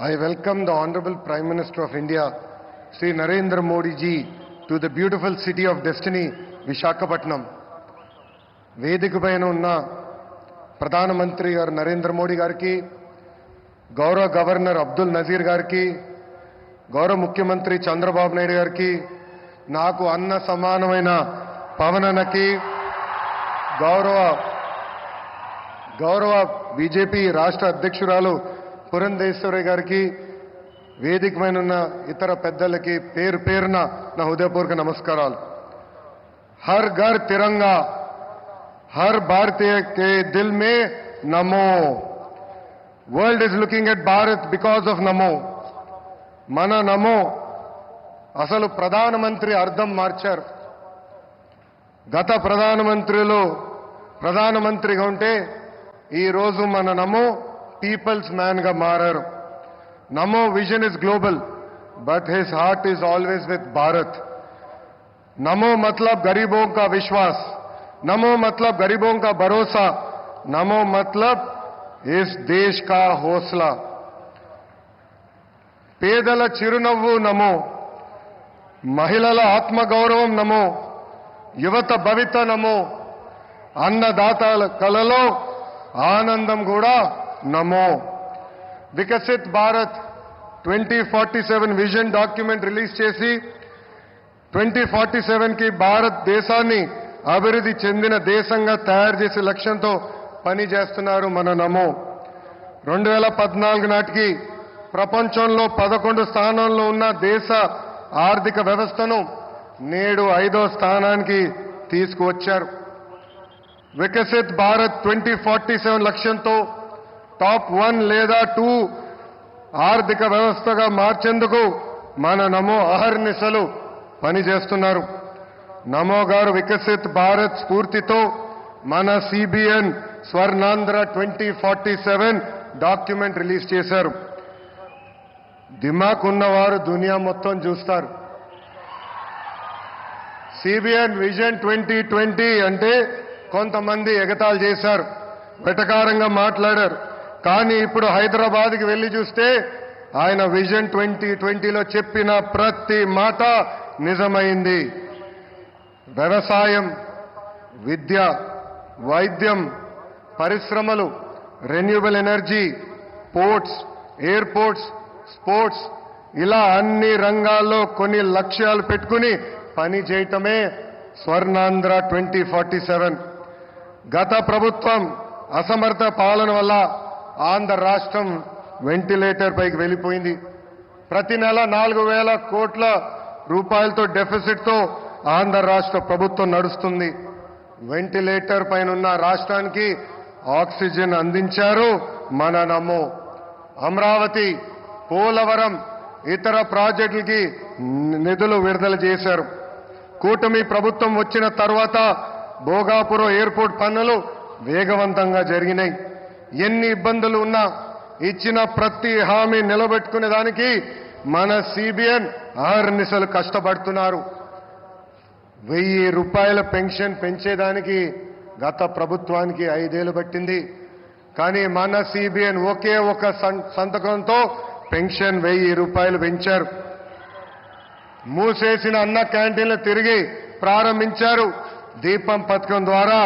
I welcome the Honorable Prime Minister of India, Sri Narendra Modi ji, to the beautiful city of destiny, Visakhapatnam. వేదికపైన ఉన్న ప్రధానమంత్రి గారు నరేంద్ర మోడీ గారికి, గౌరవ governor Abdul Nazir గారికి, గౌరవ ముఖ్యమంత్రి చంద్రబాబు నాయుడు గారికి, నాకు అన్న సమానమైన పవనన్నకి, గౌరవ బీజేపీ రాష్ట్ర అధ్యక్షురాలు పురంధేశ్వరి గారికి, వేదికపైన ఉన్న ఇతర పెద్దలకి పేరు పేరున నా హృదయపూర్వక నమస్కారాలు. హర్ ఘర్ తిరంగా, हर भारतीय के दिल में नमो. World is looking at Bharat because of नमो. మన నమో అసలు ప్రధానమంత్రి అర్థం మార్చారు. గత ప్రధానమంత్రిగా ఉంటే ఈరోజు మన నమో పీపుల్స్ మ్యాన్ గా మారారు. నమో vision is global but his heart is always with Bharat. नमो मतलब गरीबों का विश्वास, नमो मतलब गरीबों का भरोसा, नमो मतलब इस देश का हौसला. పేదల చిరునవ్వు నమో, మహిళల ఆత్మగౌరవం నమో, యువత భవిత నమో, అన్నదాతల కలలో ఆనందం కూడా నమో. Viksit Bharat 2047 vision document release చేసి 2047కి భారతదేశాన్ని అభివృద్ధి చెందిన దేశంగా తయారు చేసే లక్ష్యంతో పనిచేస్తున్నారు మన నమో. 2014 నాటికి ప్రపంచంలో 11 స్థానంలో ఉన్న దేశ ఆర్థిక వ్యవస్థను నేడు 5వ స్థానానికి తీసుకువచ్చారు. వికసిత్ భారత్ 2047 లక్ష్యంతో టాప్ 1 లేదా 2 ఆర్థిక వ్యవస్థగా మార్చేందుకు మన నమో అహర్నిశలు పనిచేస్తున్నారు. నమో గారు వికసిత్ భారత్ స్ఫూర్తితో మన సిబిఎన్ స్వర్ణాంధ్ర 2047 డాక్యుమెంట్ రిలీజ్ చేశారు. దిమాక్ ఉన్నవారు దునియా మొత్తం చూస్తారు. సిబిఎన్ విజన్ 2020 అంటే కొంతమంది ఎగతాళి చేశారు, వెటకారంగా మాట్లాడారు. కానీ ఇప్పుడు హైదరాబాద్కి వెళ్లి చూస్తే ఆయన విజన్ 2020లో చెప్పిన ప్రతి మాట నిజమైంది. వ్యవసాయం, విద్య, వైద్యం, పరిశ్రమలు, renewable energy, ports, airports, sports, ఇలా అన్ని రంగాల్లో కొన్ని లక్ష్యాలు పెట్టుకుని పని చేయటమే స్వర్ణాంధ్ర 2047. గత ప్రభుత్వం అసమర్థ పాలన వల్ల ఆంధ్ర రాష్ట్రం వెంటిలేటర్ పైకి వెళ్ళిపోయింది. ప్రతి నెల 4,000 కోట్ల రూపాయలతో డెఫిసిట్తో ఆంధ్ర రాష్ట్ర ప్రభుత్వం నడుస్తుంది. వెంటిలేటర్ పైన ఉన్న రాష్ట్రానికి ఆక్సిజన్ అందించారు మన నమో. అమరావతి, పోలవరం, ఇతర ప్రాజెక్టులకి నిధులు విడుదల చేశారు. కూటమి ప్రభుత్వం వచ్చిన తర్వాత భోగాపురం ఎయిర్పోర్ట్ పనులు వేగవంతంగా జరిగినాయి. ఎన్ని ఇబ్బందులు ఉన్నా ఇచ్చిన ప్రతి హామీ నిలబెట్టుకునే దానికి మన సిబిఎన్ అహర్నిశలు కష్టపడుతున్నారు. 1,000 రూపాయల పెన్షన్ పెంచేదానికి గత ప్రభుత్వానికి 5 ఏళ్లు పట్టింది. కానీ మన సిబిఎన్ ఒకే ఒక సంతకంతో పెన్షన్ 1,000 రూపాయలు పెంచారు. మూసేసిన అన్న క్యాంటీన్లు తిరిగి ప్రారంభించారు. దీపం పథకం ద్వారా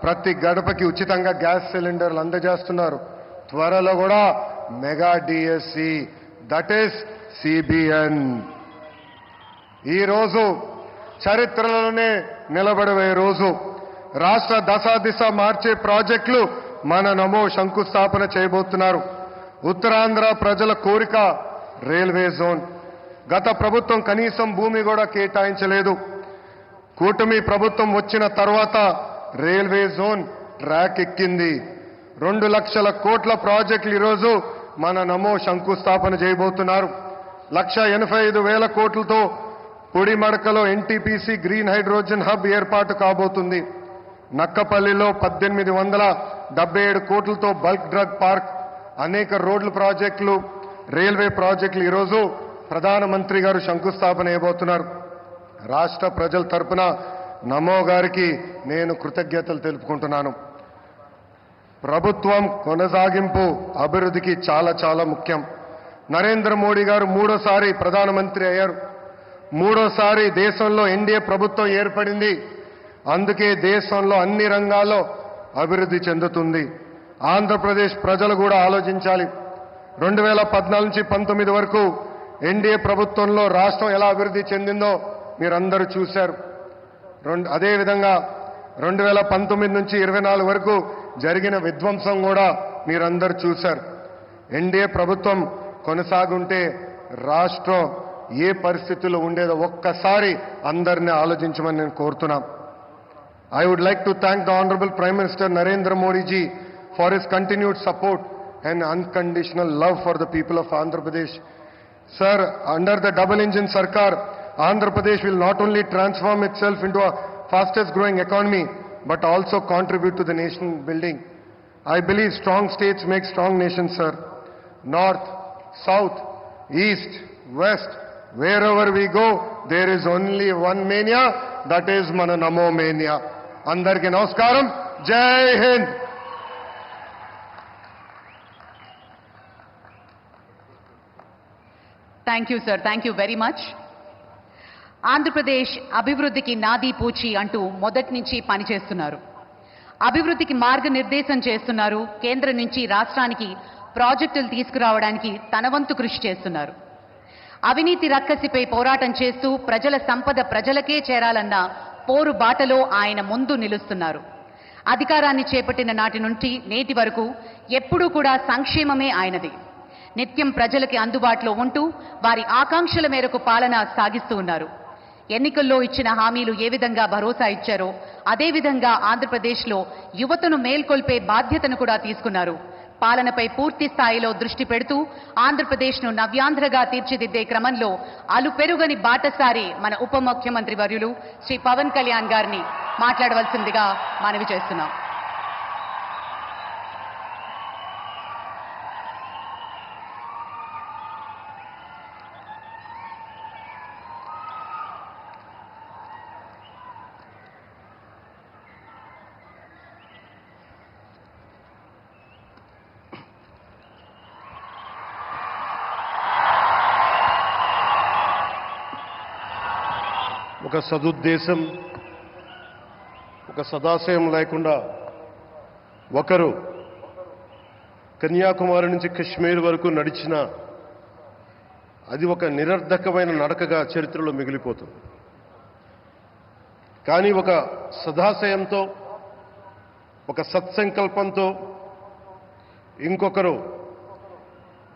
ప్రతి గడపకి ఉచితంగా గ్యాస్ సిలిండర్లు అందజేస్తున్నారు. త్వరలో కూడా mega DSC, that is CBN. ఈరోజు చరిత్రలోనే నిలబడే రోజు. రాష్ట్ర దశాదిశ మార్చే ప్రాజెక్టులు మన నమో శంకుస్థాపన చేయబోతున్నారు. ఉత్తరాంధ్ర ప్రజల కోరిక రైల్వే జోన్. గత ప్రభుత్వం కనీసం భూమి కూడా కేటాయించలేదు. కూటమి ప్రభుత్వం వచ్చిన తర్వాత రైల్వే జోన్ ట్రాక్ ఎక్కింది. 2 లక్షల కోట్ల ప్రాజెక్టులు ఈరోజు మన నమో శంకుస్థాపన చేయబోతున్నారు. 1,85,000 కోట్లతో పొడిమడకలో ఎన్టీపీసీ గ్రీన్ హైడ్రోజన్ హబ్ ఏర్పాటు కాబోతుంది. నక్కపల్లిలో 1,877 కోట్లతో బల్క్ డ్రగ్ పార్క్, అనేక రోడ్ల ప్రాజెక్టులు, రైల్వే ప్రాజెక్టులు ఈరోజు ప్రధానమంత్రి గారు శంకుస్థాపన చేయబోతున్నారు. రాష్ట్ర ప్రజల తరపున నమో గారికి నేను కృతజ్ఞతలు తెలుపుకుంటున్నాను. ప్రభుత్వం కొనసాగింపు అభివృద్ధికి చాలా చాలా ముఖ్యం. నరేంద్ర మోడీ గారు మూడోసారి ప్రధానమంత్రి అయ్యారు. మూడోసారి దేశంలో ఎన్డీఏ ప్రభుత్వం ఏర్పడింది. అందుకే దేశంలో అన్ని రంగాల్లో అభివృద్ధి చెందుతుంది. ఆంధ్రప్రదేశ్ ప్రజలు కూడా ఆలోచించాలి. 2014 నుంచి 19 వరకు ఎన్డీఏ ప్రభుత్వంలో రాష్ట్రం ఎలా అభివృద్ధి చెందిందో మీరందరూ చూశారు. అదేవిధంగా 2019 నుంచి 24 వరకు జరిగిన విధ్వంసం కూడా మీరందరూ చూశారు. ఎన్డీఏ ప్రభుత్వం కొనసాగుంటే రాష్ట్రం ఏ పరిస్థితుల్లో ఉండేదో ఒక్కసారి అందరినీ ఆలోచించమని నేను కోరుతున్నాను. I would like to thank the Honorable Prime Minister Narendra Modi ji for his continued support and unconditional love for the people of Andhra Pradesh. Sir, under the double engine Sarkar, Andhra Pradesh will not only transform itself into a fastest growing economy but also contribute to the nation building. I believe strong states make strong nations, sir. North, south, east, west, wherever we go, there is only one mania, that is mana Namo mania. Andarki namaskaram, Jai Hind. Thank you, sir. Thank you very much. Andhra Pradesh అభివృద్ధికి నాదీ పూచి అంటూ మొదటి నుంచి పనిచేస్తున్నారు. అభివృద్ధికి మార్గనిర్దేశం చేస్తున్నారు. కేంద్రం నుంచి రాష్ట్రానికి ప్రాజెక్టులు తీసుకురావడానికి తన వంతు కృషి చేస్తున్నారు. అవినీతి రక్కసిపై పోరాటం చేస్తూ ప్రజల సంపద ప్రజలకే చేరాలన్న పోరు బాటలో ఆయన ముందు నిలుస్తున్నారు. అధికారాన్ని చేపట్టిన నాటి నుండి నేటి వరకు ఎప్పుడూ కూడా సంక్షేమమే ఆయనది. నిత్యం ప్రజలకి అందుబాటులో ఉంటూ వారి ఆకాంక్షల మేరకు పాలన సాగిస్తూ ఉన్నారు. ఎన్నికల్లో ఇచ్చిన హామీలు ఏ విధంగా భరోసా ఇచ్చారో అదేవిధంగా ఆంధ్రప్రదేశ్లో యువతను మేల్కొల్పే బాధ్యతను కూడా తీసుకున్నారు. పాలనపై పూర్తి స్థాయిలో దృష్టి పెడుతూ ఆంధ్రప్రదేశ్ను నవ్యాంధ్రగా తీర్చిదిద్దే క్రమంలో అలుపెరుగని బాటసారి మన ఉప ముఖ్యమంత్రి వర్యులు శ్రీ పవన్ కళ్యాణ్ గారిని మాట్లాడవలసిందిగా మనవి చేస్తున్నాం. ఒక సదుద్దేశం, ఒక సదాశయం లేకుండా ఒకరు కన్యాకుమారి నుంచి కశ్మీర్ వరకు నడిచిన అది ఒక నిరర్ధకమైన నడకగా చరిత్రలో మిగిలిపోతుంది. కానీ ఒక సదాశయంతో, ఒక సత్సంకల్పంతో ఇంకొకరు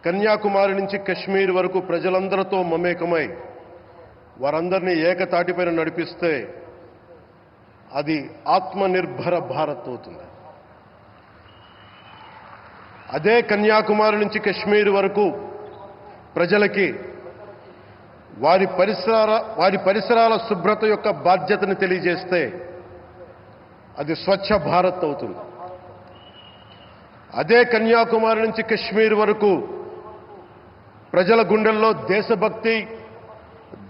కన్యాకుమారి నుంచి కశ్మీర్ వరకు ప్రజలందరితో మమేకమై వారందరినీ ఏకతాటిపైన నడిపిస్తే అది ఆత్మనిర్భర భారత్ అవుతుంది. అదే కన్యాకుమారి నుంచి కశ్మీర్ వరకు ప్రజలకి వారి పరిసరాల శుభ్రత యొక్క బాధ్యతను తెలియజేస్తే అది స్వచ్ఛ భారత్ అవుతుంది. అదే కన్యాకుమారి నుంచి కశ్మీర్ వరకు ప్రజల గుండెల్లో దేశభక్తి,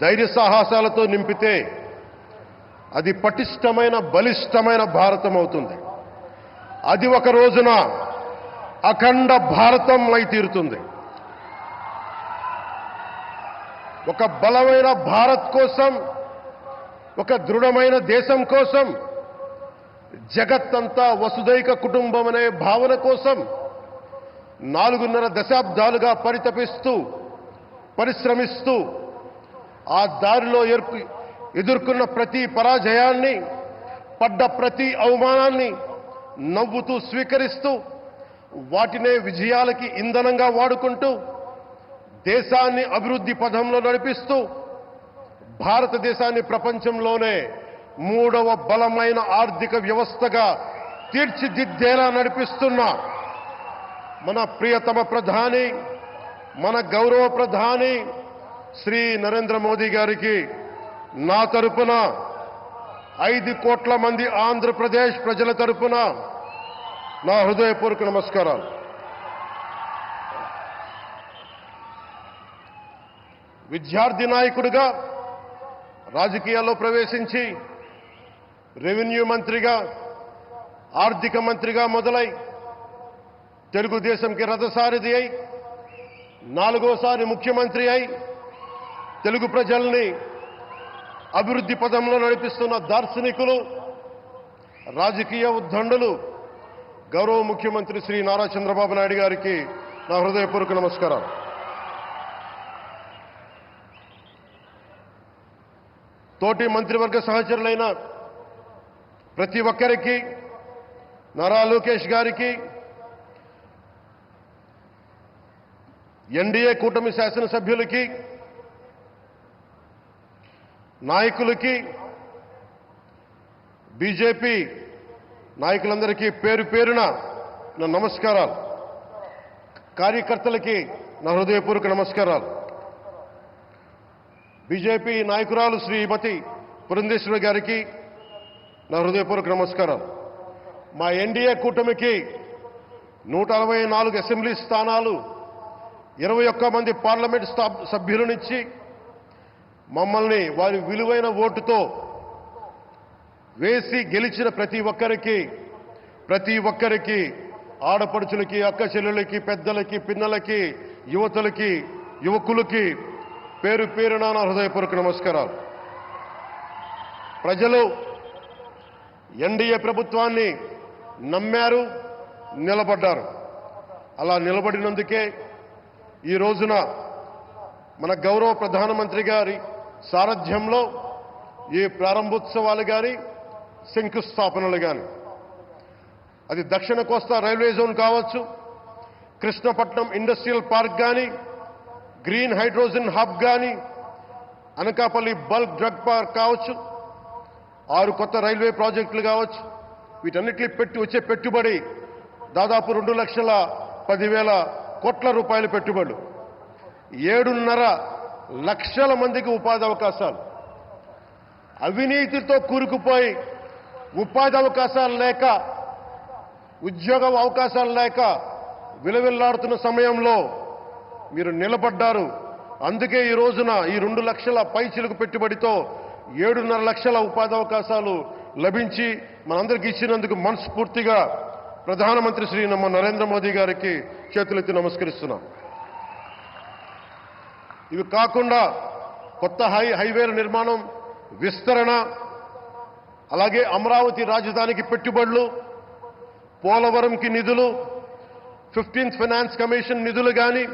ధైర్య సాహసాలతో నింపితే అది పటిష్టమైన, బలిష్టమైన భారతం అవుతుంది. అది ఒక రోజున అఖండ భారతం అయి తీరుతుంది. ఒక బలమైన భారత్ కోసం, ఒక దృఢమైన దేశం కోసం, జగత్తంతా వసుదైక కుటుంబం అనే భావన కోసం 4.5 దశాబ్దాలుగా పరితపిస్తూ, పరిశ్రమిస్తూ ఆ దారిలో ఎదుర్కొన్న ప్రతి పరాజయాన్ని, పడ్డ ప్రతి అవమానాన్ని నవ్వుతూ స్వీకరిస్తూ వాటినే విజయాలకి ఇంధనంగా వాడుకుంటూ దేశాన్ని అభివృద్ధి పథంలో నడిపిస్తూ భారతదేశాన్ని ప్రపంచంలోనే 3వ బలమైన ఆర్థిక వ్యవస్థగా తీర్చిదిద్దేలా నడిపిస్తున్న మన ప్రియతమ ప్రధాని, మన గౌరవ ప్రధాని శ్రీ నరేంద్ర మోదీ గారికి నా తరపున 5 కోట్ల మంది ఆంధ్రప్రదేశ్ ప్రజల తరపున నా హృదయపూర్వక నమస్కారాలు. విద్యార్థి నాయకుడిగా రాజకీయాల్లో ప్రవేశించి రెవెన్యూ మంత్రిగా, ఆర్థిక మంత్రిగా మొదలై తెలుగుదేశంకి రథసారథి అయి నాలుగోసారి ముఖ్యమంత్రి అయి తెలుగు ప్రజల్ని అభివృద్ధి పదంలో నడిపిస్తున్న దార్శనికులు, రాజకీయ ఉద్దండులు గౌరవ ముఖ్యమంత్రి శ్రీ నారా చంద్రబాబు నాయుడు గారికి నా హృదయపూర్వక నమస్కారాలు. తోటి మంత్రివర్గ సహచరులైన ప్రతి ఒక్కరికి, నారా లోకేష్ గారికి, ఎన్డీఏ కూటమి శాసనసభ్యులకి, నాయకులకి, బీజేపీ నాయకులందరికీ పేరు పేరున నా నమస్కారాలు. కార్యకర్తలకి నా హృదయపూర్వక నమస్కారాలు. బీజేపీ నాయకురాలు శ్రీమతి పురంధేశ్వరి గారికి నా హృదయపూర్వక నమస్కారాలు. మా ఎన్డీఏ కూటమికి 164 అసెంబ్లీ స్థానాలు, 21 మంది పార్లమెంట్ సభ్యులనిచ్చి మమ్మల్ని వారి విలువైన ఓటుతో వేసి గెలిచిన ప్రతి ఒక్కరికి ఆడపడుచులకి, అక్క చెల్లెలకి, పెద్దలకి, పిన్నలకి, యువతులకి, యువకులకి పేరు పేరున నా హృదయపూర్వక నమస్కారాలు. ప్రజలు ఎన్డీఏ ప్రభుత్వాన్ని నమ్మారు, నిలబడ్డారు. అలా నిలబడినందుకే ఈ రోజున మన గౌరవ ప్రధానమంత్రి గారి సారథ్యంలో ఈ ప్రారంభోత్సవాలు కానీ, శంకుస్థాపనలు కానీ, అది దక్షిణ కోస్తా రైల్వే జోన్ కావచ్చు, కృష్ణపట్నం ఇండస్ట్రియల్ పార్క్ కానీ, గ్రీన్ హైడ్రోజన్ హబ్ కానీ, అనకాపల్లి బల్క్ డ్రగ్ పార్క్ కావచ్చు, 6 కొత్త రైల్వే ప్రాజెక్టులు కావచ్చు, వీటన్నిటిని వచ్చే పెట్టుబడి దాదాపు 2,10,000 కోట్ల రూపాయల పెట్టుబడులు, 7.5 లక్షల మందికి ఉపాధి అవకాశాలు. అవినీతితో కూరుకుపోయి ఉపాధి అవకాశాలు లేక, ఉద్యోగ అవకాశాలు లేక విలవిల్లాడుతున్న సమయంలో మీరు నిలబడ్డారు. అందుకే ఈ రోజున ఈ 2 లక్షల పైచిలుకు పెట్టుబడితో 7.5 లక్షల ఉపాధి అవకాశాలు లభించి మనందరికీ ఇచ్చినందుకు మనస్ఫూర్తిగా ప్రధానమంత్రి శ్రీ నరేంద్ర మోదీ గారికి చేతులెత్తి నమస్కరిస్తున్నాం. ఇవి కాకుండా కొత్త హైవేల నిర్మాణం, విస్తరణ, అలాగే అమరావతి రాజధానికి పెట్టుబడులు, పోలవరంకి నిధులు, 15th ఫైనాన్స్ కమిషన్ నిధులు కానీ,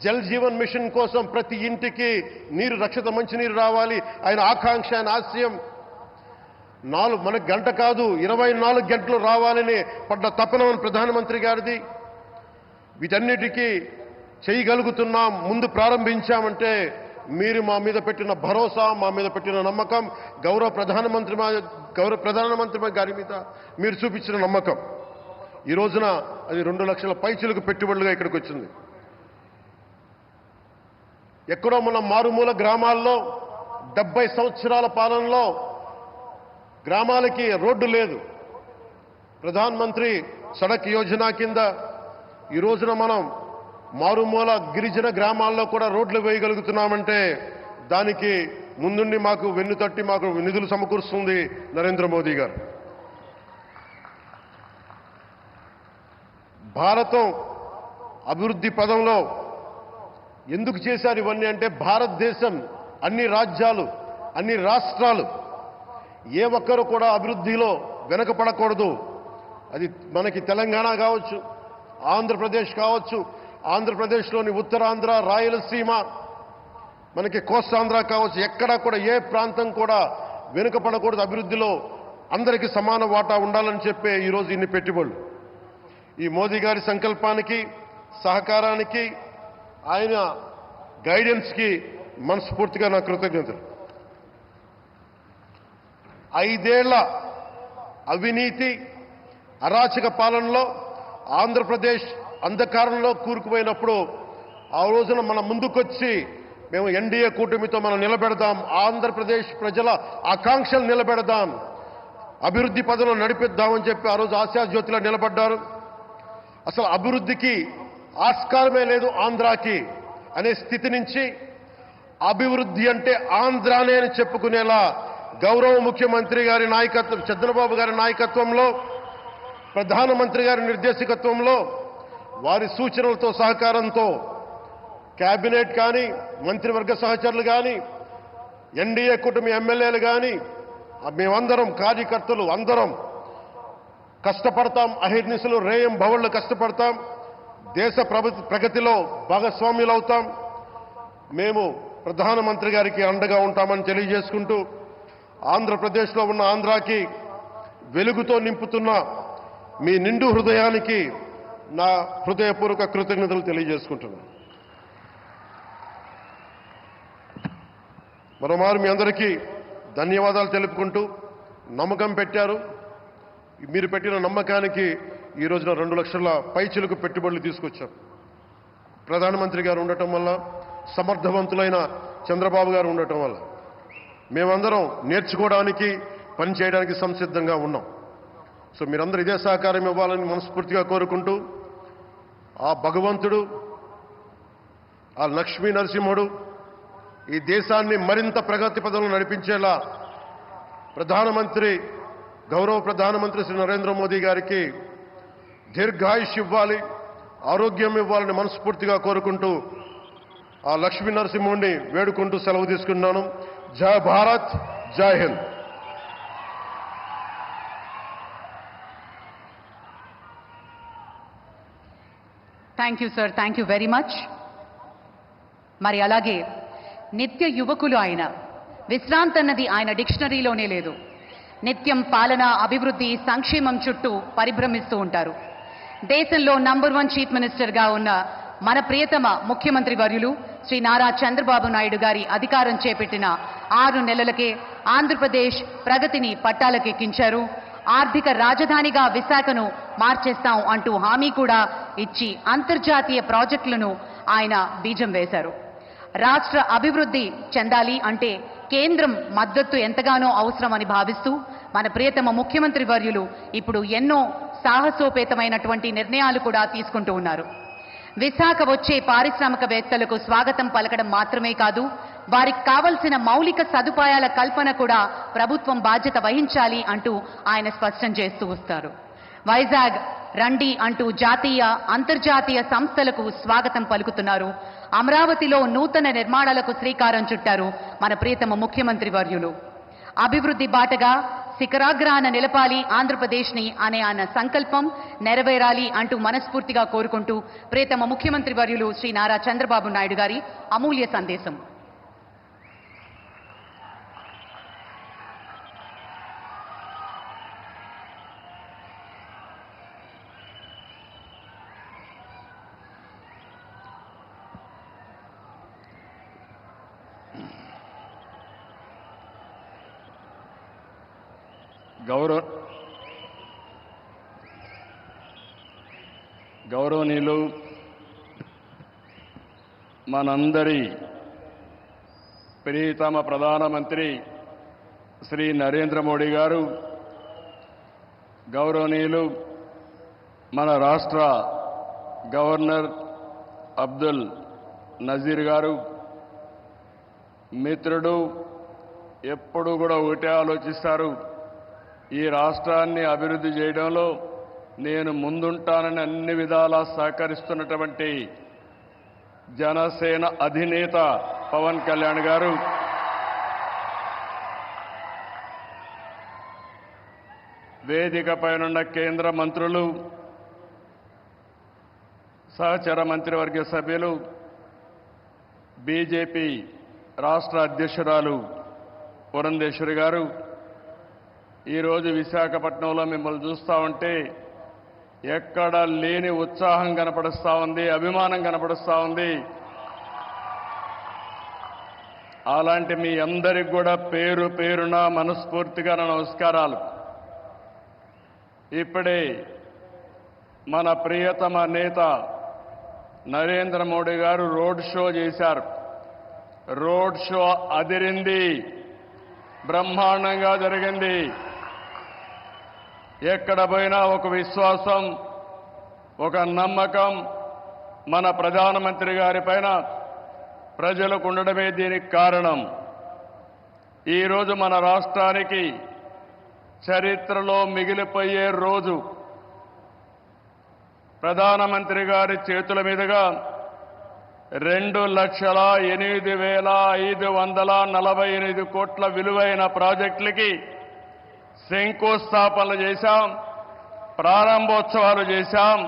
జల్ జీవన్ మిషన్ కోసం ప్రతి ఇంటికి నీరు, రక్షిత మంచినీరు రావాలి, ఆయన ఆకాంక్ష, ఆయన ఆశయం. మనకు గంట కాదు 24 గంటలు రావాలని పడ్డ తపన ప్రధానమంత్రి గారిది. వీటన్నిటికీ చేయగలుగుతున్నాం, ముందు ప్రారంభించామంటే మీరు మా మీద పెట్టిన భరోసా, మా మీద పెట్టిన నమ్మకం, గౌరవ ప్రధానమంత్రి గారి మీద మీరు చూపించిన నమ్మకం. ఈ రోజున అది 2 లక్షల పైచిలకు పెట్టుబడులుగా ఇక్కడికి వచ్చింది. ఎక్కడో మన మారుమూల గ్రామాల్లో 70 సంవత్సరాల పాలనలో గ్రామాలకి రోడ్డు లేదు. ప్రధానమంత్రి సడక్ యోజన కింద ఈ రోజున మనం మారుమూల గిరిజన గ్రామాల్లో కూడా రోడ్లు వేయగలుగుతున్నామంటే దానికి ముందుండి మాకు వెన్నుతట్టి మాకు నిధులు సమకూరుస్తుంది నరేంద్ర మోదీ గారు. భారతం అభివృద్ధి పదంలో ఎందుకు చేశారు ఇవన్నీ అంటే, భారతదేశం అన్ని రాజ్యాలు, అన్ని రాష్ట్రాలు ఏ ఒక్కరు కూడా అభివృద్ధిలో వెనకపడకూడదు. అది మనకి తెలంగాణ కావచ్చు, ఆంధ్రప్రదేశ్ కావచ్చు, ఆంధ్రప్రదేశ్లోని ఉత్తరాంధ్ర, రాయలసీమ, మనకి కోస్తాంధ్ర కావచ్చు, ఎక్కడా కూడా ఏ ప్రాంతం కూడా వెనుకపడకూడదు. అభివృద్ధిలో అందరికీ సమాన వాటా ఉండాలని చెప్పే ఈరోజు ఇన్ని పెట్టుబడులు. ఈ మోదీ గారి సంకల్పానికి, సహకారానికి, ఆయన గైడెన్స్కి మనస్ఫూర్తిగా నా కృతజ్ఞతలు. 5 ఏళ్ల అవినీతి, అరాచక పాలనలో ఆంధ్రప్రదేశ్ అంధకారంలో కూరుకుపోయినప్పుడు ఆ రోజున మన ముందుకొచ్చి మేము ఎన్డీఏ కూటమితో మనం నిలబెడదాం, ఆంధ్రప్రదేశ్ ప్రజల ఆకాంక్షలు నిలబెడదాం, అభివృద్ధి పదంలో నడిపిద్దామని చెప్పి ఆ రోజు ఆశాజ్యోతిలో నిలబడ్డారు. అసలు అభివృద్ధికి ఆస్కారమే లేదు ఆంధ్రాకి అనే స్థితి నుంచి అభివృద్ధి అంటే ఆంధ్రానే అని చెప్పుకునేలా గౌరవ ముఖ్యమంత్రి గారి నాయకత్వం, చంద్రబాబు గారి నాయకత్వంలో, ప్రధానమంత్రి గారి నిర్దేశకత్వంలో, వారి సూచనలతో, సహకారంతో కేబినెట్ కానీ మంత్రివర్గ సహచరులు కానీ ఎన్డీఏ కూటమి ఎమ్మెల్యేలు కానీ మేమందరం కార్యకర్తలు అందరం కష్టపడతాం. అహిర్నిశలు రేయం భవళ్ళు కష్టపడతాం. దేశ ప్రగతిలో భాగస్వామ్యులవుతాం. మేము ప్రధానమంత్రి గారికి అండగా ఉంటామని తెలియజేసుకుంటూ ఆంధ్రప్రదేశ్లో ఉన్న ఆంధ్రాకి వెలుగుతో నింపుతున్న మీ నిండు హృదయానికి నా హృదయపూర్వక కృతజ్ఞతలు తెలియజేసుకుంటున్నాను. మరోమారు మీ అందరికీ ధన్యవాదాలు తెలుపుకుంటూ నమ్మకం పెట్టారు. మీరు పెట్టిన నమ్మకానికి ఈ రోజున 2 లక్షల పైచిలకు పెట్టుబడులు తీసుకొచ్చారు. ప్రధానమంత్రి గారు ఉండటం వల్ల, సమర్థవంతులైన చంద్రబాబు గారు ఉండటం వల్ల మేమందరం నేర్చుకోవడానికి పనిచేయడానికి సంసిద్ధంగా ఉన్నాం. సో మీరందరూ ఇదే సహకారం ఇవ్వాలని మనస్ఫూర్తిగా కోరుకుంటూ ఆ భగవంతుడు, ఆ లక్ష్మీ నరసింహుడు ఈ దేశాన్ని మరింత ప్రగతి పదంలో నడిపించేలా గౌరవ ప్రధానమంత్రి శ్రీ నరేంద్ర మోదీ గారికి దీర్ఘాయుష్ ఇవ్వాలి, ఆరోగ్యం ఇవ్వాలని మనస్ఫూర్తిగా కోరుకుంటూ ఆ లక్ష్మీ నరసింహుడిని వేడుకుంటూ సెలవు తీసుకున్నాను. జై భారత్, జై Hind. Thank you sir, thank you very much. మరి అలాగే నిత్య యువకులు ఆయన, విశ్రాంతన్నది ఆయన డిక్షనరీలోనే లేదు. నిత్యం పాలన, అభివృద్ధి, సంక్షేమం చుట్టూ పరిభ్రమిస్తూ ఉంటారు. దేశంలో నంబర్ 1 చీఫ్ మినిస్టర్గా ఉన్న మన ప్రియతమ ముఖ్యమంత్రి వర్యులు శ్రీ నారా చంద్రబాబు నాయుడు గారి అధికారం చేపట్టిన 6 నెలలకే ఆంధ్రప్రదేశ్ ప్రగతిని పట్టాలకెక్కించారు. ఆర్థిక రాజధానిగా విశాఖను మార్చేస్తాం అంటూ హామీ కూడా ఇచ్చి అంతర్జాతీయ ప్రాజెక్టులను ఆయన బీజం వేశారు. రాష్ట్ర అభివృద్ధి చెందాలి అంటే కేంద్రం మద్దతు ఎంతగానో అవసరమని భావిస్తూ మన ప్రియతమ ముఖ్యమంత్రి వర్యులు ఇప్పుడు ఎన్నో సాహసోపేతమైనటువంటి నిర్ణయాలు కూడా తీసుకుంటూ ఉన్నారు. విశాఖ వచ్చే పారిశ్రామికవేత్తలకు స్వాగతం పలకడం మాత్రమే కాదు, వారికి కావలసిన మౌలిక సదుపాయాల కల్పన కూడా ప్రభుత్వం బాధ్యత వహించాలి అంటూ ఆయన స్పష్టం చేస్తూ వస్తారు. వైజాగ్ రండి అంటూ జాతీయ, అంతర్జాతీయ సంస్థలకు స్వాగతం పలుకుతున్నారు. అమరావతిలో నూతన నిర్మాణాలకు శ్రీకారం చుట్టారు మన ప్రియతమ ముఖ్యమంత్రి వర్యులు. అభివృద్ధి బాటగా శిఖరాగ్రాన నిలపాలి ఆంధ్రప్రదేశ్ని అనే ఆయన సంకల్పం నెరవేరాలి అంటూ మనస్ఫూర్తిగా కోరుకుంటూ ప్రియతమ ముఖ్యమంత్రి వర్యులు శ్రీ నారా చంద్రబాబు నాయుడు గారి అమూల్య సందేశం. గౌరవనీయులు, మనందరి ప్రియతమ ప్రధానమంత్రి శ్రీ నరేంద్ర మోడీ గారు, గౌరవనీయులు మన రాష్ట్ర గవర్నర్ అబ్దుల్ నజీర్ గారు, మిత్రుడు, ఎప్పుడు కూడా ఒకటే ఆలోచిస్తారు, ఈ రాష్ట్రాన్ని అభివృద్ధి చేయడంలో నేను ముందుంటానని అన్ని విధాలా సహకరిస్తున్నటువంటి జనసేన అధినేత పవన్ కళ్యాణ్ గారు, వేదికపైనున్న కేంద్ర మంత్రులు, సహచర మంత్రివర్గ సభ్యులు, బీజేపీ రాష్ట్ర అధ్యక్షురాలు పురంధేశ్వరి గారు, ఈరోజు విశాఖపట్నంలో మిమ్మల్ని చూస్తూ ఉంటే ఎక్కడ లేని ఉత్సాహం కనపడుస్తూ ఉంది, అభిమానం కనపడుస్తూ ఉంది. అలాంటి మీ అందరికి కూడా పేరు పేరున మనస్ఫూర్తిగా నమస్కారాలు. ఇప్పుడే మన ప్రియతమ నేత నరేంద్ర మోడీ గారు రోడ్ షో చేశారు. రోడ్ షో అదిరింది, బ్రహ్మాండంగా జరిగింది. ఎక్కడ పోయినా ఒక విశ్వాసం, ఒక నమ్మకం మన ప్రధానమంత్రి గారి పైన ప్రజలకు ఉండడమే దీనికి కారణం. ఈరోజు మన రాష్ట్రానికి చరిత్రలో మిగిలిపోయే రోజు. ప్రధానమంత్రి గారి చేతుల మీదుగా 2,08,548 కోట్ల విలువైన ప్రాజెక్టులకి శంకుస్థాపనలు చేశాం, ప్రారంభోత్సవాలు చేశాం.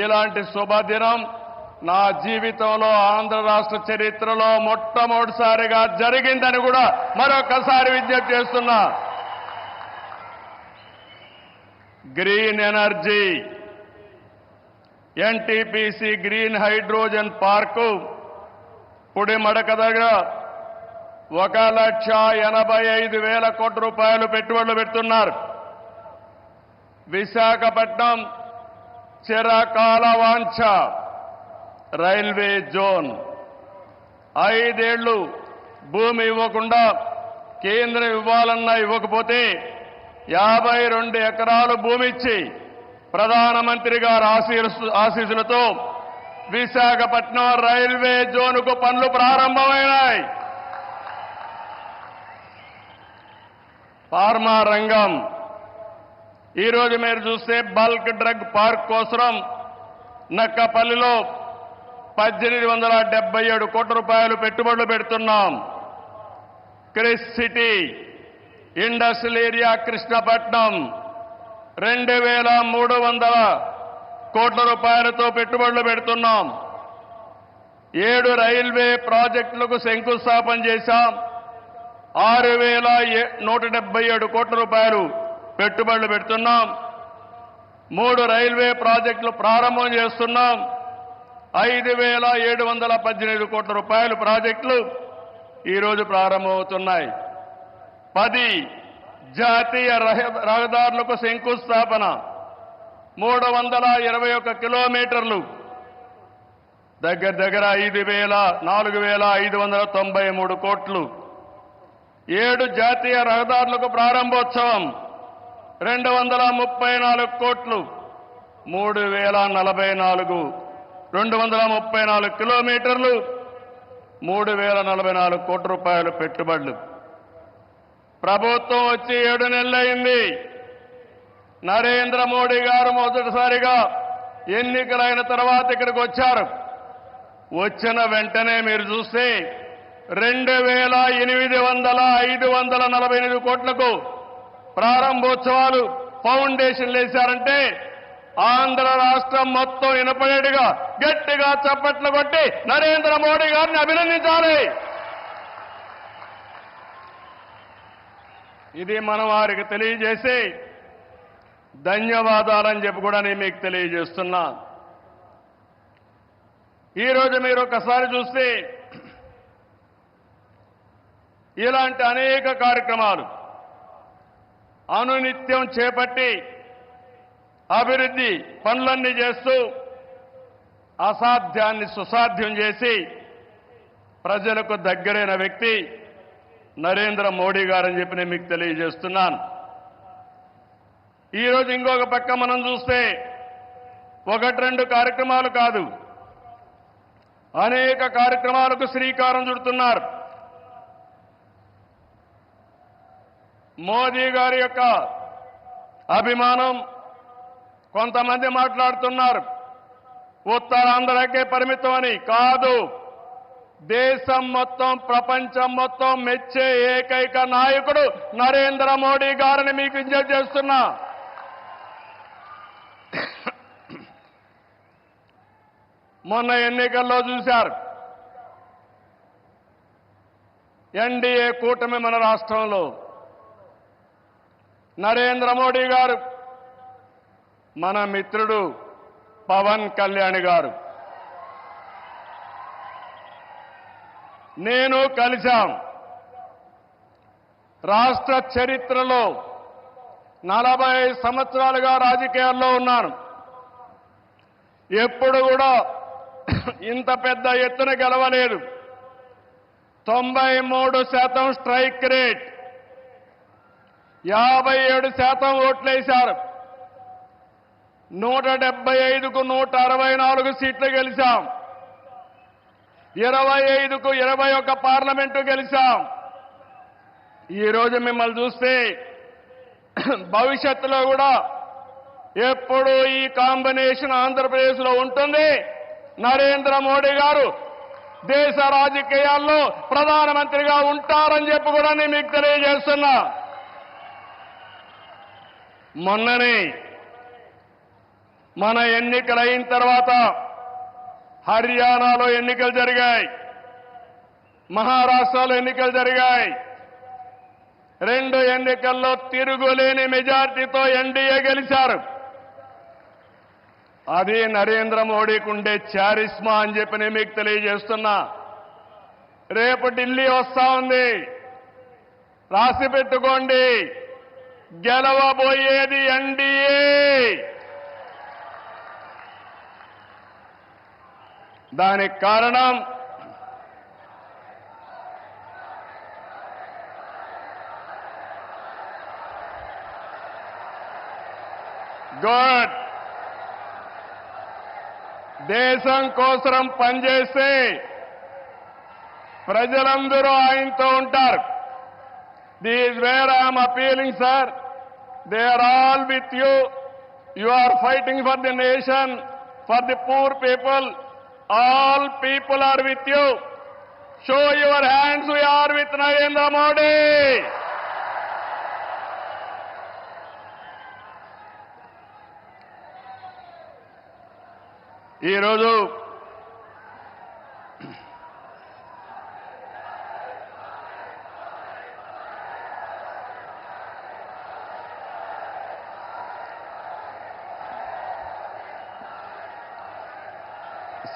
ఇలాంటి శుభదినం నా జీవితంలో ఆంధ్ర రాష్ట్ర చరిత్రలో మొట్టమొదటిసారిగా జరిగిందని కూడా మరొకసారి విజ్ఞప్తి చేస్తున్నా. Green energy NTPC green hydrogen park Pudimadaka దగ్గర 1,85,000 కోట్ల రూపాయలు పెట్టుబడులు పెడుతున్నారు. విశాఖపట్నం చిరకాల వాంఛ రైల్వే జోన్ 5 ఏళ్లు భూమి ఇవ్వకుండా కేంద్రం ఇవ్వాలన్నా ఇవ్వకపోతే 52 ఎకరాలు భూమి ఇచ్చి ప్రధానమంత్రి గారి ఆశీస్సులతో విశాఖపట్నం రైల్వే జోన్కు పనులు ప్రారంభమైనాయి. ఫార్మా రంగం ఈరోజు మీరు చూస్తే బల్క్ డ్రగ్ పార్క్ కోసం నక్కపల్లిలో 1,877 కోట్ల రూపాయలు పెట్టుబడులు పెడుతున్నాం. Chris city industrial area Krishnapatnam 2,300 కోట్ల రూపాయలతో పెట్టుబడులు పెడుతున్నాం. 7 రైల్వే ప్రాజెక్టులకు శంకుస్థాపన చేశాం. 6,177 కోట్ల రూపాయలు పెట్టుబడులు పెడుతున్నాం. 3 రైల్వే ప్రాజెక్టులు ప్రారంభం చేస్తున్నాం. 5,718 కోట్ల రూపాయలు ప్రాజెక్టులు ఈరోజు ప్రారంభమవుతున్నాయి. 10 జాతీయ రహదారులకు శంకుస్థాపన, 321 కిలోమీటర్లు, దగ్గర 4,593 కోట్లు. 7 జాతీయ రహదారులకు ప్రారంభోత్సవం, 234 కోట్లు, 234 కిలోమీటర్లు, 3,044 కోట్ల రూపాయలు పెట్టుబడులు. ప్రభుత్వం వచ్చి 7 నెలలైంది. నరేంద్ర మోడీ గారు మొదటిసారిగా ఎన్నికలైన తర్వాత ఇక్కడికి వచ్చారు. వచ్చిన వెంటనే మీరు చూస్తే 2,548 కోట్లకు ప్రారంభోత్సవాలు ఫౌండేషన్లు వేశారంటే ఆంధ్ర రాష్ట్రం మొత్తం వినపడేట్టుగా గట్టిగా చప్పట్లు కొట్టి నరేంద్ర మోడీ గారిని అభినందించాలి. ఇది మనం వారికి తెలియజేసి ధన్యవాదాలని చెప్పి కూడా నేను మీకు తెలియజేస్తున్నా. ఈరోజు మీరు ఒకసారి చూస్తే ఇలాంటి అనేక కార్యక్రమాలు అనునిత్యం చేపట్టి అభివృద్ధి పనులన్నీ చేస్తూ అసాధ్యాన్ని సుసాధ్యం చేసి ప్రజలకు దగ్గరైన వ్యక్తి నరేంద్ర మోడీ గారని చెప్పి నేను మీకు తెలియజేస్తున్నాను. ఈరోజు ఇంకొక పక్క మనం చూస్తే 1-2 కార్యక్రమాలు కాదు, అనేక కార్యక్రమాలకు శ్రీకారం చుడుతున్నారు. మోదీ గారి యొక్క అభిమానం కొంతమంది మాట్లాడుతున్నారు ఉత్తరాంధ్రకే పరిమితం అని. కాదు, దేశం మొత్తం ప్రపంచం మొత్తం మెచ్చే ఏకైక నాయకుడు నరేంద్ర మోడీ గారిని మీకు విజ్ఞప్తి చేస్తున్నా. మొన్న ఎన్నికల్లో చూశారు, ఎన్డీఏ కూటమి మన రాష్ట్రంలో నరేంద్ర మోడీ గారు, మన మిత్రుడు పవన్ కళ్యాణ్ గారు, నేను కలిశాం. రాష్ట్ర చరిత్రలో 40 సంవత్సరాలుగా రాజకీయాల్లో ఉన్నాను. ఎప్పుడు కూడా ఇంత పెద్ద ఎత్తున గెలవలేదు. 93% స్ట్రైక్ రేట్, 57% ఓట్లేశారు. 175కు 164 సీట్లు గెలిచాం. 25కు 21 పార్లమెంటు గెలిచాం. ఈరోజు మిమ్మల్ని చూస్తే భవిష్యత్తులో కూడా ఎప్పుడు ఈ కాంబినేషన్ ఆంధ్రప్రదేశ్లో ఉంటుంది. నరేంద్ర మోడీ గారు దేశ రాజకీయాల్లో ప్రధానమంత్రిగా ఉంటారని చెప్పి కూడా నేను మీకు తెలియజేస్తున్నా. మొన్ననే మన ఎన్నికలు అయిన తర్వాత హర్యానాలో ఎన్నికలు జరిగాయి, మహారాష్ట్రలో ఎన్నికలు జరిగాయి. 2 ఎన్నికల్లో తిరుగులేని మెజార్టీతో ఎన్డీఏ గెలిచారు. అది నరేంద్ర మోడీకి ఉండే చారిస్మా అని చెప్పి నేను మీకు తెలియజేస్తున్నా. రేపు ఢిల్లీ వస్తా ఉంది, రాసి పెట్టుకోండి. గెలవబోయేది ఎన్డీఏ. దానికి కారణం గుడ్, దేశం కోసం పనిచేస్తే ప్రజలందరూ ఆయనతో ఉంటారు. This where I'm appealing sir, they are all with you. You are fighting for the nation, for the poor people. All people are with you. Show your hands, we are with Narendra Modi. ఈరోజు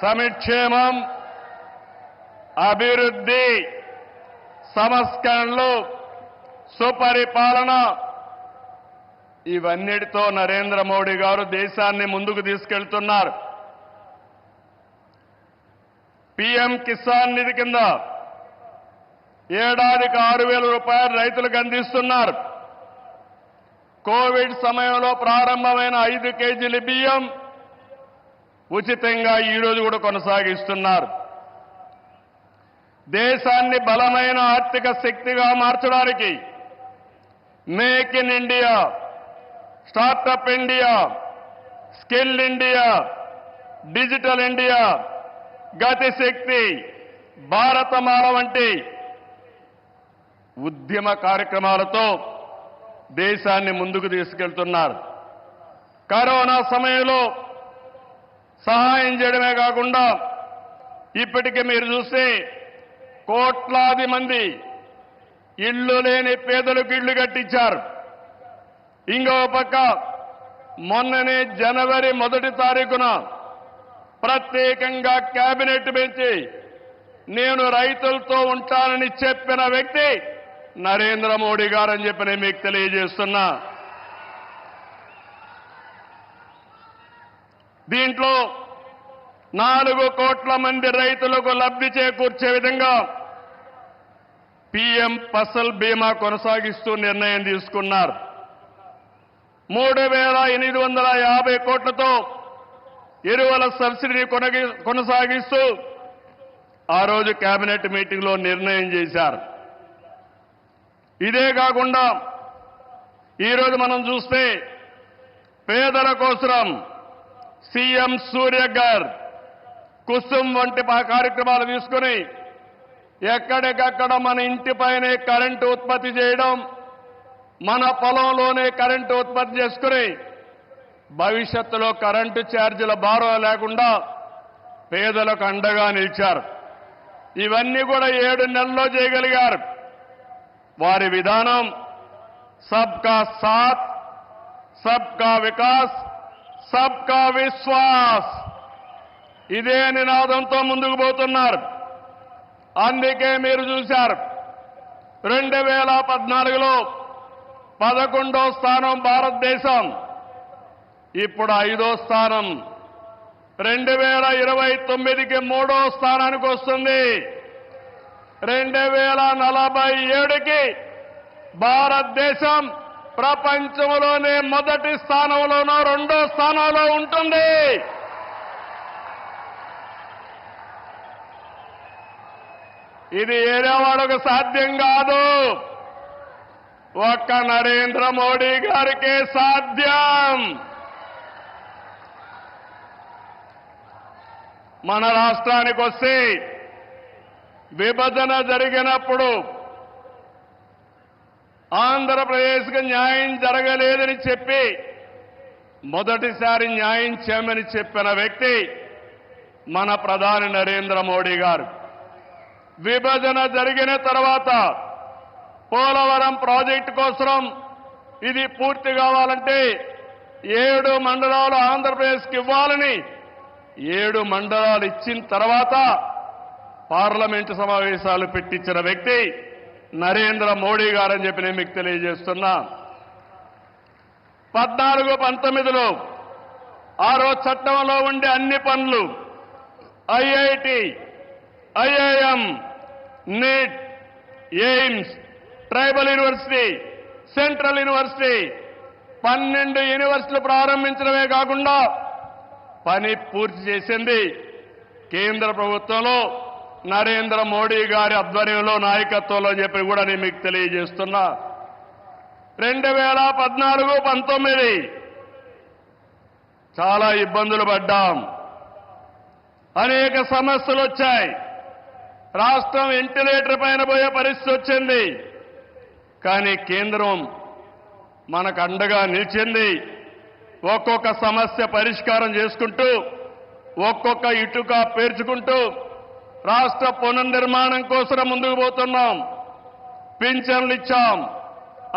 సంక్షేమం, అభివృద్ధి, సంస్కరణలు, సుపరిపాలన, ఇవన్నిటితో నరేంద్ర మోడీ గారు దేశాన్ని ముందుకు తీసుకెళ్తున్నారు. PM Kisan నిధి కింద ఏడాదికి 6,000 రూపాయలు రైతులకు అందిస్తున్నారు. కోవిడ్ సమయంలో ప్రారంభమైన 5 కేజీల బియ్యం ఉచితంగా ఈరోజు కూడా కొనసాగిస్తున్నారు. దేశాన్ని బలమైన ఆర్థిక శక్తిగా మార్చడానికి make in India, startup India, skill India, digital India, Gatishakti, Bharatmala వంటి ఉద్యమ కార్యక్రమాలతో దేశాన్ని ముందుకు తీసుకెళ్తున్నారు. కరోనా సమయంలో సహాయం చేయడమే కాకుండా ఇప్పటికే మీరు చూస్తే కోట్లాది మంది ఇళ్లు లేని పేదలకు ఇళ్లు కట్టించారు. ఇంకో పక్క మొన్ననే జనవరి 1 తారీఖున ప్రత్యేకంగా కేబినెట్ పెంచి నేను రైతులతో ఉంటానని చెప్పిన వ్యక్తి నరేంద్ర మోడీ గారని చెప్పి నేను మీకు తెలియజేస్తున్నా. దీంట్లో 4 కోట్ల మంది రైతులకు లబ్ధి చేకూర్చే విధంగా పీఎం ఫసల్ బీమా కొనసాగిస్తూ నిర్ణయం తీసుకున్నారు. 3,850 కోట్లతో ఎరువుల సబ్సిడీ కొనసాగిస్తూ ఆ రోజు కేబినెట్ మీటింగ్లో నిర్ణయం చేశారు. ఇదే కాకుండా ఈరోజు మనం చూస్తే పేదల కోసం సీఎం సూర్యగర్, కుసుమ్ వంటి కార్యక్రమాలు తీసుకుని ఎక్కడికక్కడ మన ఇంటిపైనే కరెంటు ఉత్పత్తి చేయడం, మన పొలంలోనే కరెంటు ఉత్పత్తి చేసుకుని భవిష్యత్తులో కరెంటు ఛార్జీల భారం లేకుండా పేదలకు అండగా నిలిచారు. ఇవన్నీ కూడా 7 నెలల్లో చేయగలిగారు. వారి విధానం సబ్కా సాథ్, సబ్కా వికాస్, సబ్కా విశ్వాస్, ఇదే నినాదంతో ముందుకు పోతున్నారు. అందుకే మీరు చూశారు 2014లో 11వ స్థానం భారతదేశం, ఇప్పుడు 5వ స్థానం. 2029కి 3వ స్థానానికి వస్తుంది. 2047కి భారతదేశం ప్రపంచంలోనే మొదటి స్థానంలోనో 2వ స్థానంలో ఉంటుంది. ఇది ఏరే వాళ్ళకు సాధ్యం కాదు, ఒక్క నరేంద్ర మోడీ గారికే సాధ్యం. మన రాష్ట్రానికి వస్తే విభజన జరిగినప్పుడు ఆంధ్రప్రదేశ్కు న్యాయం జరగలేదని చెప్పి మొదటిసారి న్యాయం చేయమని చెప్పిన వ్యక్తి మన ప్రధాని నరేంద్ర మోడీ గారు. విభజన జరిగిన తర్వాత పోలవరం ప్రాజెక్టు కోసం ఇది పూర్తి కావాలంటే 7 మండలాలు ఆంధ్రప్రదేశ్కి ఇవ్వాలని 7 మండలాలు ఇచ్చిన తర్వాత పార్లమెంటు సమావేశాలు పెట్టించిన వ్యక్తి నరేంద్ర మోడీ గారని చెప్పి నేను మీకు తెలియజేస్తున్నా. 14-19లో ఆ రోజు చట్టంలో ఉండే అన్ని పనులు IIT, IIM, NEET, AIIMS, tribal university, central university 12 యూనివర్సిటీలు ప్రారంభించడమే కాకుండా పని పూర్తి చేసింది కేంద్ర ప్రభుత్వంలో నరేంద్ర మోడీ గారి ఆధ్వర్యంలో నాయకత్వంలో అని చెప్పి కూడా నేను మీకు తెలియజేస్తున్నా. 2014-19 చాలా ఇబ్బందులు పడ్డాం. అనేక సమస్యలు వచ్చాయి. రాష్ట్రం వెంటిలేటర్ పైన పోయే పరిస్థితి వచ్చింది. కానీ కేంద్రం మనకు అండగా నిలిచింది. ఒక్కొక్క సమస్య పరిష్కారం చేసుకుంటూ ఒక్కొక్క ఇటుక పేర్చుకుంటూ రాష్ట్ర పునర్నిర్మాణం కోసం ముందుకు పోతున్నాం. పింఛన్లు ఇచ్చాం,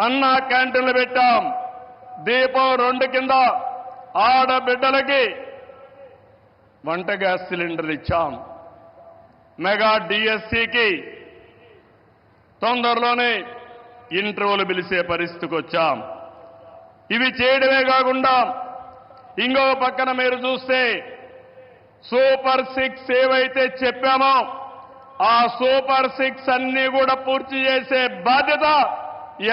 అన్న క్యాంటీన్లు పెట్టాం, దీపం 2 కింద ఆడబిడ్డలకి వంట గ్యాస్ సిలిండర్లు ఇచ్చాం. మెగా డిఎస్సికి తొందరలోనే ఇంటర్వ్యూలు పిలిచే పరిస్థితికి వచ్చాం. ఇవి చేయడమే కాకుండా ఇంకో పక్కన మీరు చూస్తే సూపర్ 6 ఏవైతే చెప్పామో ఆ సూపర్ 6 అన్ని కూడా పూర్తి చేసే బాధ్యత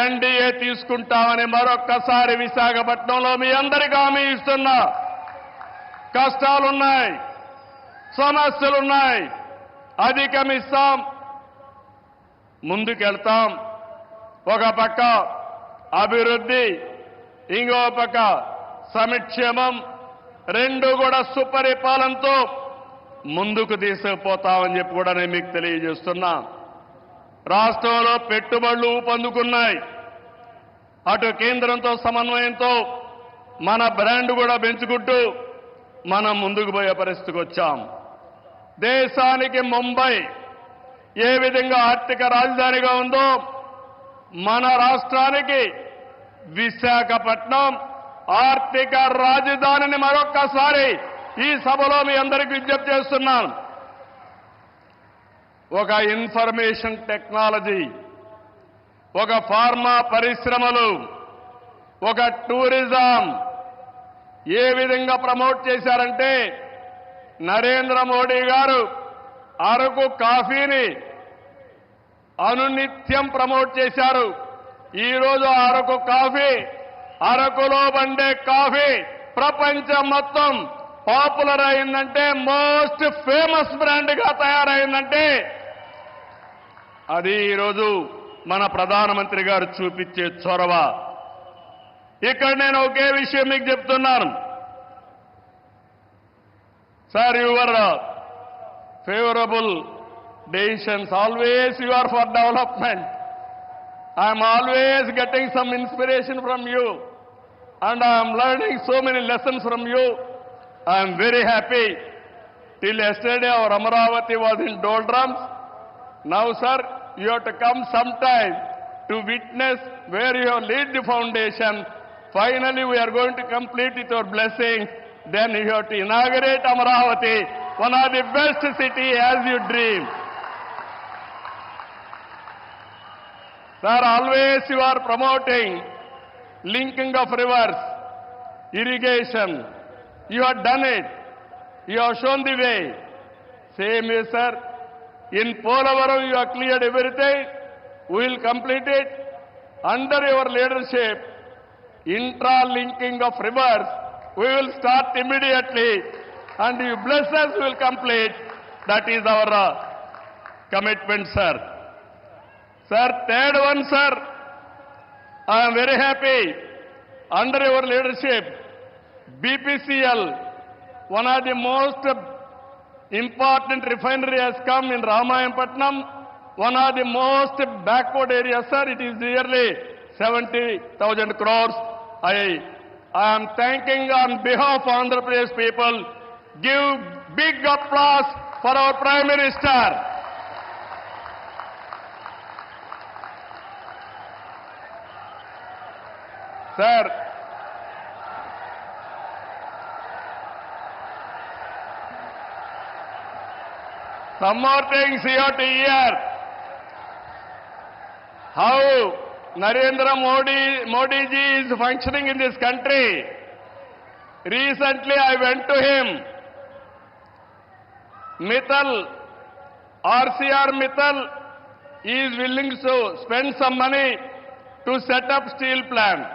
ఎన్డీఏ తీసుకుంటామని మరొక్కసారి విశాఖపట్నంలో మీ అందరికీ హామీ ఇస్తున్నా. కష్టాలున్నాయి, సమస్యలున్నాయి, అధిగమిస్తాం, ముందుకెళ్తాం. ఒక పక్క అభివృద్ధి, ఇంకో పక్క సంక్షేమం, 2 కూడా సుపరిపాలనతో ముందుకు తీసుకుపోతామని చెప్పి కూడా నేను మీకు తెలియజేస్తున్నా. రాష్ట్రంలో పెట్టుబడులు ఊపందుకున్నాయి. అటు కేంద్రంతో సమన్వయంతో మన బ్రాండ్ కూడా పెంచుకుంటూ మనం ముందుకు పోయే పరిస్థితికి వచ్చాం. దేశానికి ముంబై ఏ విధంగా ఆర్థిక రాజధానిగా ఉందో మన రాష్ట్రానికి విశాఖపట్నం ఆర్థిక రాజధానిని మరొక్కసారి ఈ సభలో మీ అందరికీ విజ్ఞప్తి చేస్తున్నాను. ఒక ఇన్ఫర్మేషన్ టెక్నాలజీ, ఒక ఫార్మా పరిశ్రమలు, ఒక టూరిజం ఏ విధంగా ప్రమోట్ చేశారంటే నరేంద్ర మోడీ గారు అరకు కాఫీని అనునిత్యం ప్రమోట్ చేశారు. ఈరోజు అరకు కాఫీ, అరకులో పండే కాఫీ ప్రపంచం మొత్తం పాపులర్ అయిందంటే, మోస్ట్ ఫేమస్ బ్రాండ్ గా తయారైందంటే అది ఈరోజు మన ప్రధానమంత్రి గారు చూపించే చొరవ. ఇక్కడ నేను ఒకే విషయం మీకు చెప్తున్నాను. Sir, your favourable decisions, always you are for development. I'm always getting some inspiration from you and I am learning so many lessons from you. I am very happy. Till yesterday our Amaravati was in doldrums. Now, sir, you have to come sometime to witness where you have laid the foundation. Finally, we are going to complete with your blessing. Then you have to inaugurate Amaravati, one of the best city as you dream. Sir, always you are promoting linking of rivers, irrigation. You have done it. You have shown the way. Same way, sir. In Polavaram, you have cleared everything. We will complete it. Under your leadership, intra-linking of rivers, we will start immediately. And you bless us, we will complete. That is our commitment, sir. Sir, third one, sir. I am very happy. Under your leadership, BPCL, one of the most important refinery has come in Ramayanpatnam, one of the most backward areas, sir. It is nearly 70,000 crores. I am thanking on behalf of Andhra Pradesh people. Give big applause for our Prime Minister. Sir, some more things you have to hear. How Narendra Modi ji is functioning in this country. Recently I went to him. Mittal, RCR Mittal is willing to spend some money to set up steel plant.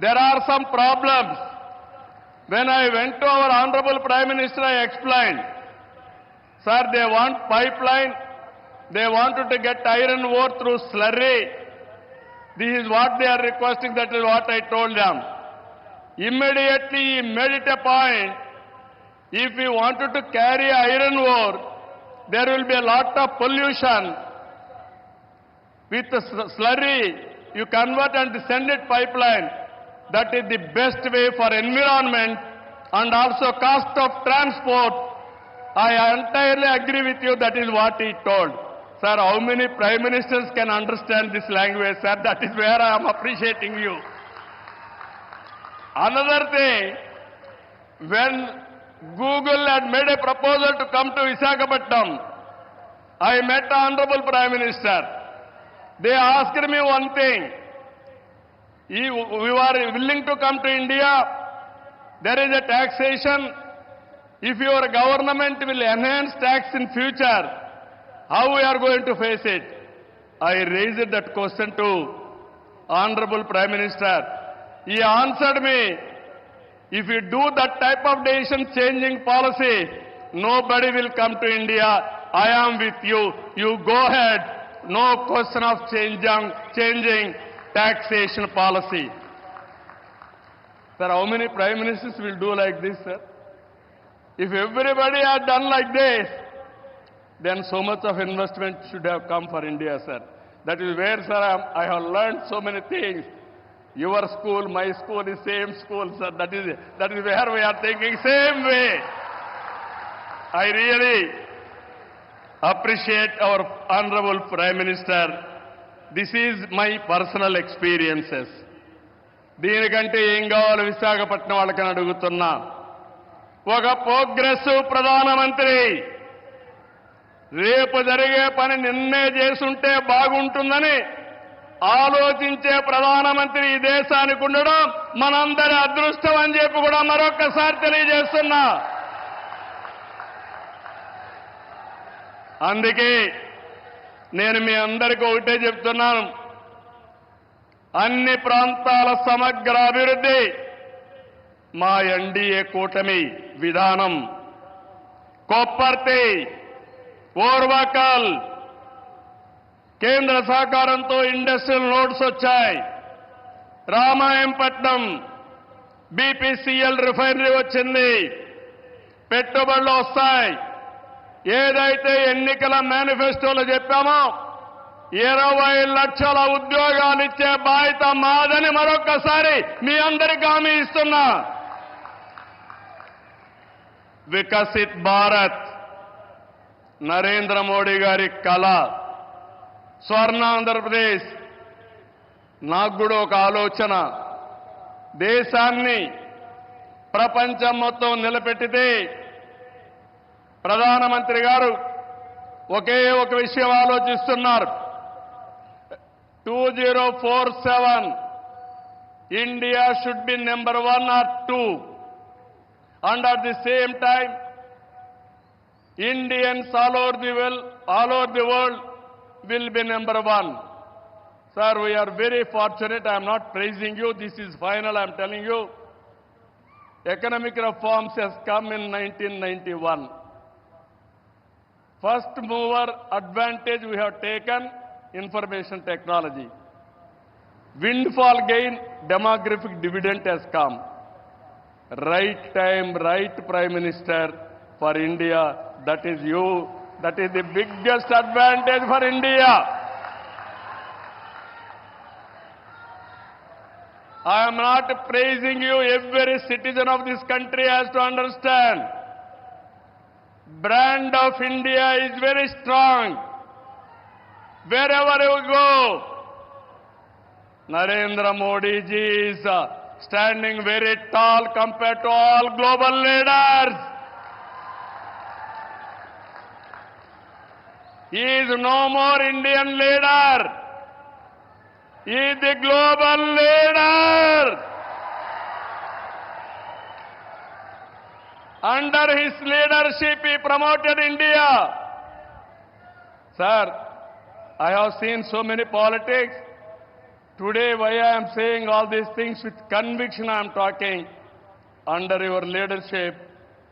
There are some problems. When I went to our Honorable Prime Minister, I explained, sir, they want pipeline, they wanted to get iron ore through slurry. This is what they are requesting, that is what I told them. Immediately he made it a point, if we wanted to carry iron ore, there will be a lot of pollution. With the slurry, you convert and send it pipeline. That is the best way for environment and also cost of transport. I entirely agree with you, that is what he told. Sir, how many prime ministers can understand this language, sir? That is where I am appreciating you. Another thing, when Google had made a proposal to come to Visakhapatnam, I met the Honorable Prime Minister. They asked me one thing. We were willing to come to India. There is a taxation. If your government will enhance tax in future, how we are going to face it? I raised that question to Honorable Prime Minister. He answered me, if you do that type of decision changing policy, nobody will come to India. I am with you. You go ahead. No question of changing taxation policy. Sir, how many prime ministers will do like this, sir? If everybody had done like this, then so much of investment should have come for India, sir. That is where, sir, I have learned so many things. Your school, my school is same school, sir. That is where we are thinking same way. I really appreciate our Honorable Prime Minister. This is my personal experiences. దీనికంటే ఏం కావాలి విశాఖపట్నం వాళ్ళకని అడుగుతున్నా. ఒక progressive ప్రధానమంత్రి రేపు జరిగే పని నిన్నే చేసుంటే బాగుంటుందని ఆలోచించే ప్రధానమంత్రి ఈ దేశానికి ఉండడం మనందరి అదృష్టం అని చెప్పి కూడా మరొక్కసారి తెలియజేస్తున్నా. అందుకే నేను మీ అందరికీ ఒకటే చెప్తున్నాను, అన్ని ప్రాంతాల సమగ్ర అభివృద్ధి మా ఎన్డీఏ కూటమి విధానం. కొప్పర్తి, ఓర్వకల్ కేంద్ర సహకారంతో ఇండస్ట్రియల్ నోడ్స్ వచ్చాయి. రామాయంపట్నం బీపీసీఎల్ రిఫైనరీ వచ్చింది. పెట్టుబడులు వస్తాయి. ఏదైతే ఎన్నికల మేనిఫెస్టోలో చెప్పామో 20 లక్షల ఉద్యోగాలు ఇచ్చే బాధ్యత మాదని మరొక్కసారి మీ అందరికీ హామీ ఇస్తున్నా. వికసిత్ భారత్ నరేంద్ర మోడీ గారి కళ. స్వర్ణ ఆంధ్రప్రదేశ్. నాకు కూడా ఒక ఆలోచన, దేశాన్ని ప్రపంచం మొత్తం నిలబెట్టితే ప్రధానమంత్రి గారు ఒకే ఒక విషయం ఆలోచిస్తున్నారు. 2047 India should be number 1 or 2, and at the same time Indians all over the world will be number 1. Sir, we are very fortunate. I am not praising you. This is final. I am telling you. Economic reforms has come in 1991. First mover advantage we have taken, information technology. Windfall gain, demographic dividend has come. Right time, right Prime Minister, for India. That is you. That is the biggest advantage for India. I am not praising you. Every citizen of this country has to understand. Brand of India is very strong. Wherever you go, Narendra Modi ji is standing very tall compared to all global leaders. He is no more Indian leader. He is the global leader. Under his leadership, he promoted India. Sir, I have seen so many politics. Today, why I am saying all these things with conviction, I am talking. Under your leadership,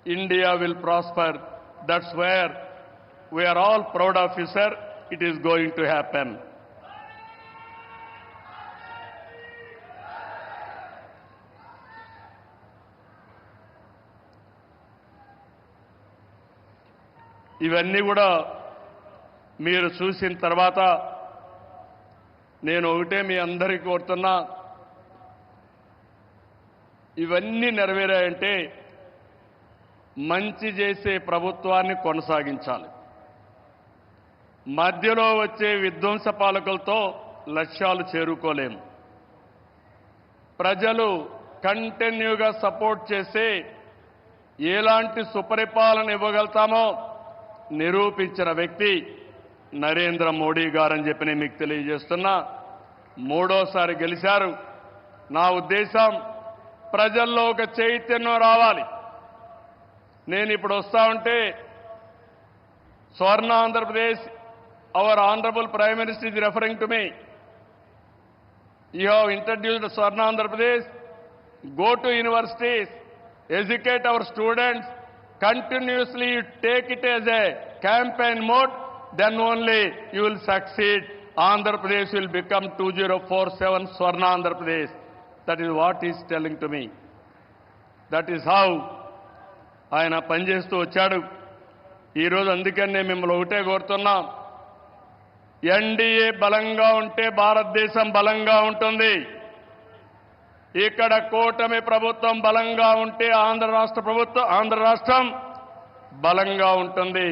India will prosper. That's where we are all proud of you, sir. It is going to happen. ఇవన్నీ కూడా మీరు చూసిన తర్వాత నేను ఒకటే మీ అందరికీ కోరుతున్నా, ఇవన్నీ నెరవేరాయంటే మంచి చేసే ప్రభుత్వాన్ని కొనసాగించాలి. మధ్యలో వచ్చే విధ్వంస పాలకులతో లక్ష్యాలు చేరుకోలేము. ప్రజలు కంటిన్యూగా సపోర్ట్ చేసి ఎలాంటి సుపరిపాలన ఇవ్వగలుగుతామో నిరూపించిన వ్యక్తి నరేంద్ర మోడీ గారని చెప్పి నేను మీకు తెలియజేస్తున్నా. మూడోసారి గెలిచారు. నా ఉద్దేశం ప్రజల్లో ఒక చైతన్యం రావాలి. నేను ఇప్పుడు వస్తా ఉంటే స్వర్ణ Andhra Pradesh, our honourable prime minister is referring to me. You have introduced Swarna Andhra Pradesh. Go to universities, educate our students, continuously take it as a campaign mode, then only you will succeed. Andhra Pradesh will become 2047 Swarna Andhra Pradesh. That is what he is telling to me. That is how ఆయన పనిచేస్తూ వచ్చాడు. ఈరోజు అందుకని నేను మిమ్మల్ని ఒకటే కోరుతున్నాం, NDA బలంగా ఉంటే భారతదేశం బలంగా ఉంటుంది. ఇక్కడ కూటమి ప్రభుత్వం బలంగా ఉంటే ఆంధ్ర రాష్ట్రం బలంగా ఉంటుంది.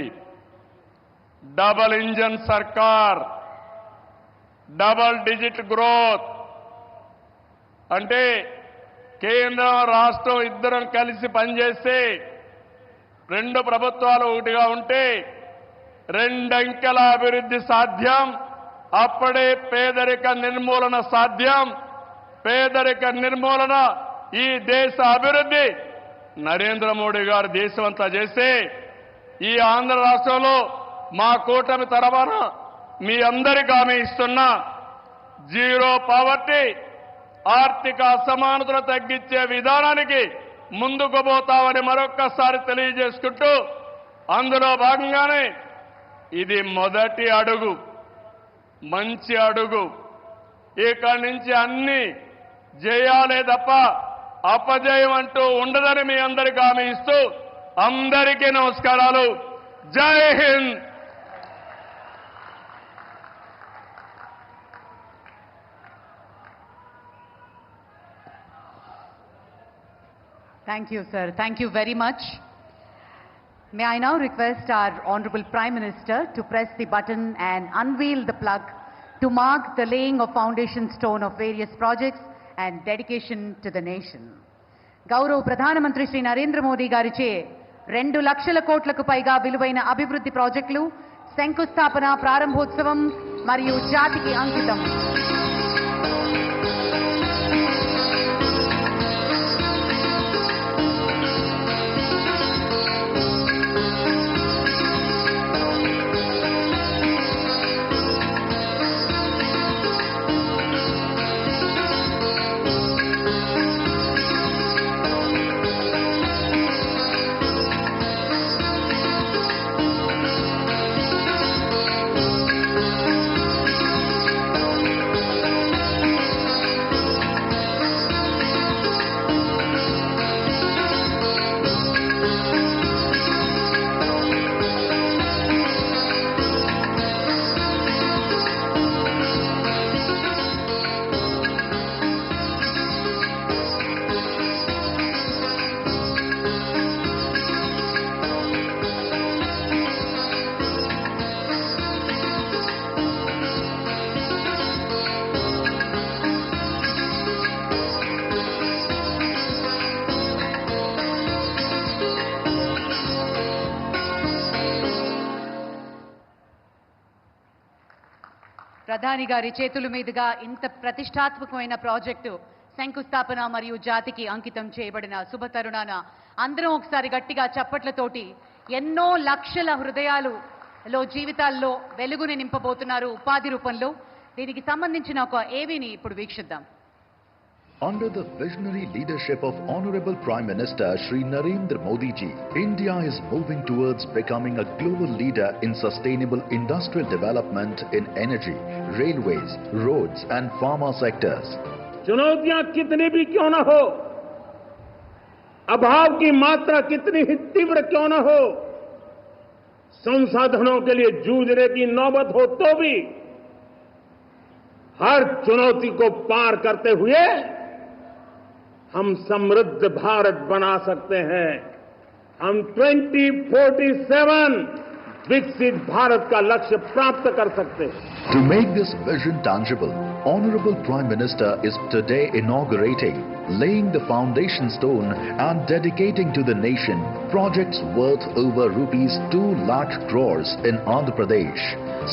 డబల్ ఇంజన్ సర్కార్, డబల్ డిజిట్ గ్రోత్ అంటే కేంద్రం రాష్ట్రం ఇద్దరం కలిసి పనిచేస్తే, రెండు ప్రభుత్వాలు ఒకటిగా ఉంటే రెండంకెల అభివృద్ధి సాధ్యం. అప్పుడే పేదరిక నిర్మూలన సాధ్యం. పేదరిక నిర్మూలన, ఈ దేశ అభివృద్ధి నరేంద్ర మోడీ గారు దేశమంతా చేస్తే, ఈ ఆంధ్ర రాష్ట్రంలో మా కూటమి తరఫున మీ అందరికీ హామీ ఇస్తున్నా, జీరో పావర్టీ, ఆర్థిక అసమానతలు తగ్గించే విధానానికి ముందుకు పోతామని మరొక్కసారి తెలియజేసుకుంటూ, అందులో భాగంగానే ఇది మొదటి అడుగు, మంచి అడుగు. ఇక్కడి నుంచి అన్ని జయాలే తప్ప అపజయం అంటూ ఉండదని మీ అందరికీ హామీ ఇస్తూ, అందరికీ నమస్కారాలు. జై Hind. Thank you, sir. Thank you very much. May I now request our Honorable Prime Minister to press the button and unveil the plug to mark the laying of foundation stone of various projects and dedication to the nation. గౌరవ ప్రధానమంత్రి శ్రీ నరేంద్ర మోదీ గారిచే 2 లక్షల కోట్లకు పైగా విలువైన అభివృద్ధి ప్రాజెక్టులు శంకుస్థాపన, ప్రారంభోత్సవం మరియు జాతికి అంకితం. ప్రధాని గారి చేతుల మీదుగా ఇంత ప్రతిష్టాత్మకమైన ప్రాజెక్టు శంకుస్థాపన మరియు జాతికి అంకితం చేయబడిన శుభ తరుణాన అందరం ఒకసారి గట్టిగా చప్పట్లతోటి ఎన్నో లక్షల హృదయాలలో జీవితాల్లో వెలుగుని నింపబోతున్నారు ఉపాధి రూపంలో. దీనికి సంబంధించిన ఒక ఏవీని ఇప్పుడు వీక్షిద్దాం. Under the visionary leadership of Honorable Prime Minister Shri Narendra Modi ji, India is moving towards becoming a global leader in sustainable industrial development in energy, railways, roads and pharma sectors. चुनौतियां कितनी भी क्यों न हो, अभाव की मात्रा कितनी ही तीव्र क्यों न हो, संसाधनों के लिए जूझने की नौबत हो तो भी हर चुनौती को पार करते हुए हम समृद्ध भारत बना सकते हैं. हम 2047 विकसित भारत का लक्ष्य प्राप्त कर सकते हैं. To make this vision tangible, Honorable Prime Minister is today inaugurating, laying the foundation stone and dedicating to the nation projects worth over rupees 2 lakh crores in Andhra Pradesh,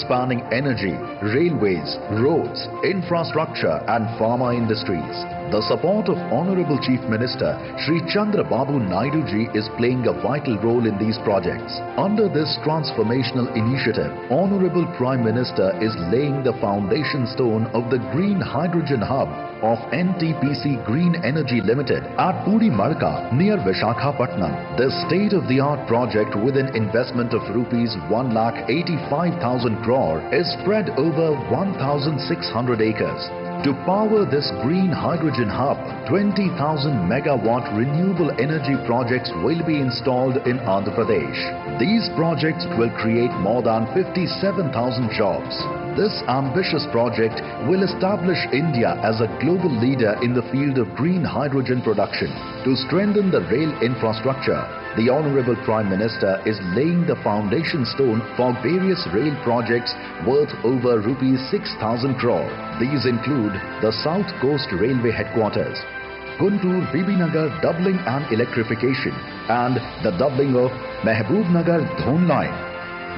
spanning energy, railways, roads, infrastructure and pharma industries. The support of Honorable Chief Minister Shri Chandra Babu Naidu ji is playing a vital role in these projects. Under this transformational initiative, Honorable Prime Minister is laying the foundation stone of the Green Hydrogen Hub of NTPC Green Energy Limited at Puri Marka near Vishakhapatnam. This state-of-the-art project with an investment of rupees 1,85,000 crore is spread over 1,600 acres. To power this green hydrogen hub, 20,000 megawatt renewable energy projects will be installed in Andhra Pradesh. These projects will create more than 57,000 jobs. This ambitious project will establish India as a global leader in the field of green hydrogen production. To strengthen the rail infrastructure, the Honorable Prime Minister is laying the foundation stone for various rail projects worth over rupees 6,000 crore. These include the South Coast Railway Headquarters, Guntur Bibinagar doubling and electrification, and the doubling of Mehbubnagar Dhon line.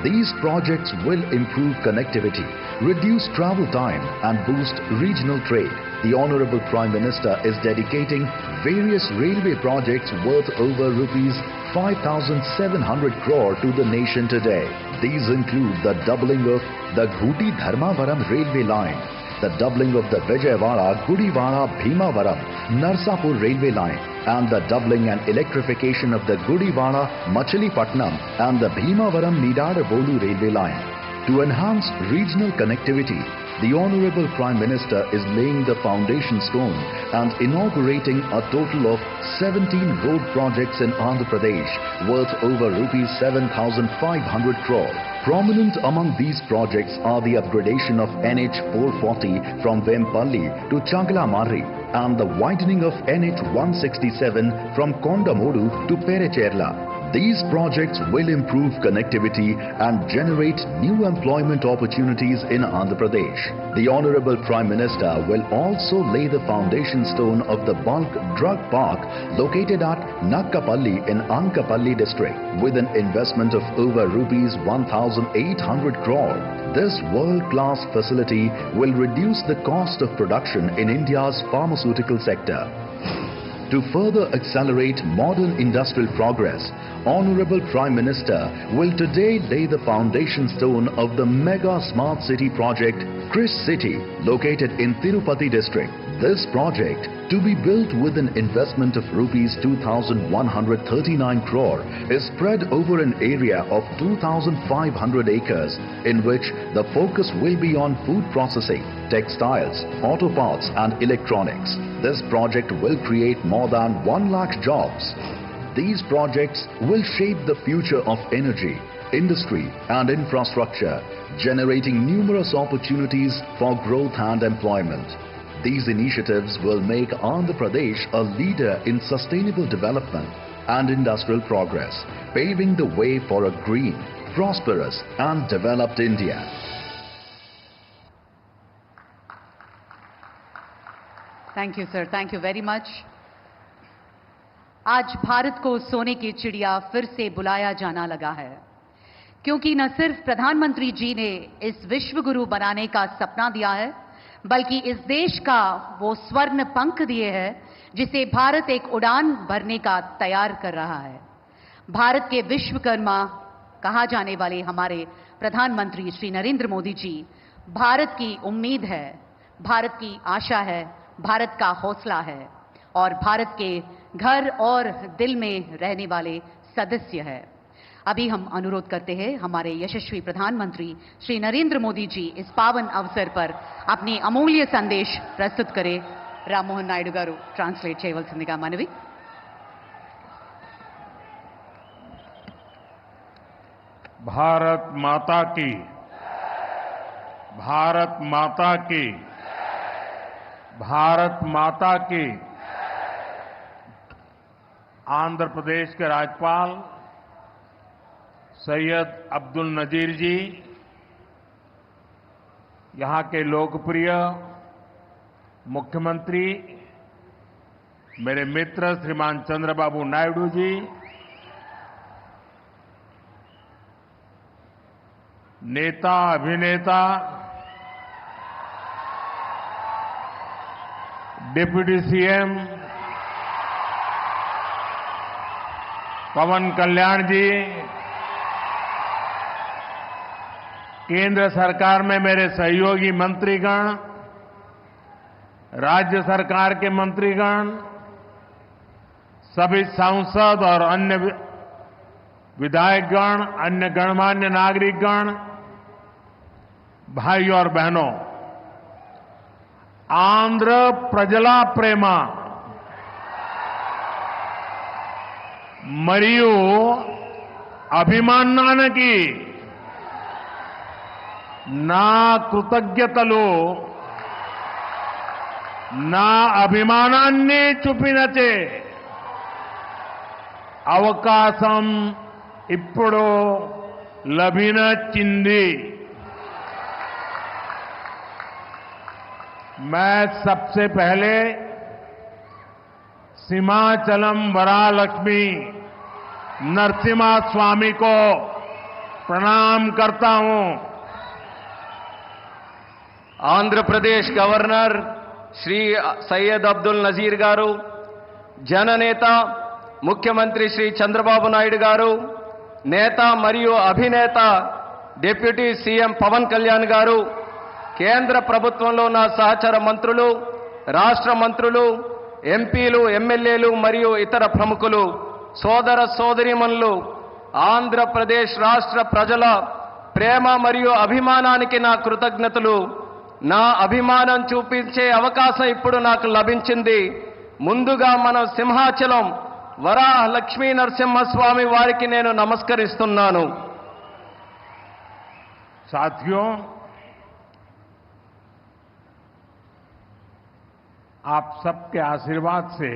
These projects will improve connectivity, reduce travel time and boost regional trade. The Honorable Prime Minister is dedicating various railway projects worth over rupees 5,700 crore to the nation today. These include the doubling of the Ghuti Dharmavaram railway line, the doubling of the Vijayawada Gudivada Bhimavaram Narsapur railway line, and the doubling and electrification of the Gudivada Machilipatnam and the Bhimavaram Nidadabolu railway line. To enhance regional connectivity, the Honorable Prime Minister is laying the foundation stone and inaugurating a total of 17 road projects in Andhra Pradesh worth over rupees 7,500 crore. Prominent among these projects are the upgradation of NH 440 from Vempalli to Changalamarri and the widening of NH 167 from Kondamodu to Perecherla. These projects will improve connectivity and generate new employment opportunities in Andhra Pradesh. The Honorable Prime Minister will also lay the foundation stone of the bulk drug park located at Nakkapalli in Ankapalli district with an investment of over rupees 1,800 crore. This world-class facility will reduce the cost of production in India's pharmaceutical sector. To further accelerate modern industrial progress, Honorable Prime Minister will today lay the foundation stone of the mega smart city project Kris City located in Tirupati district. This project, to be built with an investment of rupees 2,139 crore, is spread over an area of 2,500 acres in which the focus will be on food processing, textiles, auto parts and electronics. This project will create more than 1 lakh jobs. These projects will shape the future of energy, industry and infrastructure, generating numerous opportunities for growth and employment. These initiatives will make Andhra Pradesh a leader in sustainable development and industrial progress, paving the way for a green, prosperous and developed India. Thank you sir, thank you very much. आज भारत को सोने की चिड़िया फिर से बुलाया जाना लगा है. क्योंकि न सिर्फ प्रधानमंत्री जी ने इस विश्व गुरु बनाने का सपना दिया है, बल्कि इस देश का वो स्वर्ण पंख दिए हैं जिसे भारत एक उड़ान भरने का तैयार कर रहा है। भारत के विश्वकर्मा कहा जाने वाले हमारे प्रधानमंत्री श्री नरेंद्र मोदी जी भारत की उम्मीद है, भारत की आशा है, भारत का हौसला है और भारत के घर और दिल में रहने वाले सदस्य है। अभी हम अनुरोध करते हैं हमारे यशस्वी प्रधानमंत्री श्री नरेंद्र मोदी जी इस पावन अवसर पर अपने अमूल्य संदेश प्रस्तुत करें। राममोहन नायडू गारू ट्रांसलेट చేయవలసిందిగా మనవి। भारत माता की, भारत माता की, भारत माता की। आंध्र प्रदेश के राज्यपाल सैयद अब्दुल नजीर जी, यहां के लोकप्रिय मुख्यमंत्री मेरे मित्र श्रीमान चंद्रबाबू नायडू जी, नेता अभिनेता डिप्टी सीएम पवन कल्याण जी, केंद्र सरकार में मेरे सहयोगी मंत्रीगण, राज्य सरकार के मंत्रीगण, सभी सांसद और अन्य विधायकगण, अन्य गणमान्य नागरिकगण, भाई और बहनों, आंध्र प्रजला प्रेम मरियु అభిమానానికి నా కృతజ్ఞతలు, నా అభిమానాన్ని చూపినచే అవకాశం ఇప్పుడు లభించింది। मैं सबसे पहले सिमाचलम वरालक्ष्मी नरसिम्हा स्वामी को प्रणाम करता हूं। आंध्र प्रदेश गवर्नर श्री सैयद अब्दुल नजीर गारू, जननेता मुख्यमंत्री श्री चंद्रबाबु नायडू गारू, नेता मरियु अभिनेता डिप्यूटी सीएम पवन कल्याण गारू, కేంద్ర ప్రభుత్వంలో నా సహచర మంత్రులు, రాష్ట్ర మంత్రులు, ఎంపీలు, ఎమ్మెల్యేలు మరియు ఇతర ప్రముఖులు, సోదర సోదరీమణులు, ఆంధ్రప్రదేశ్ రాష్ట్ర ప్రజల ప్రేమ మరియు అభిమానానికి నా కృతజ్ఞతలు। నా అభిమానం చూపించే అవకాశం ఇప్పుడు నాకు లభించింది। ముందుగా మనం సింహాచలం వరాహ లక్ష్మీ నరసింహస్వామి వారికి నేను నమస్కరిస్తున్నాను। साथियों, आप सबके आशीर्वाद से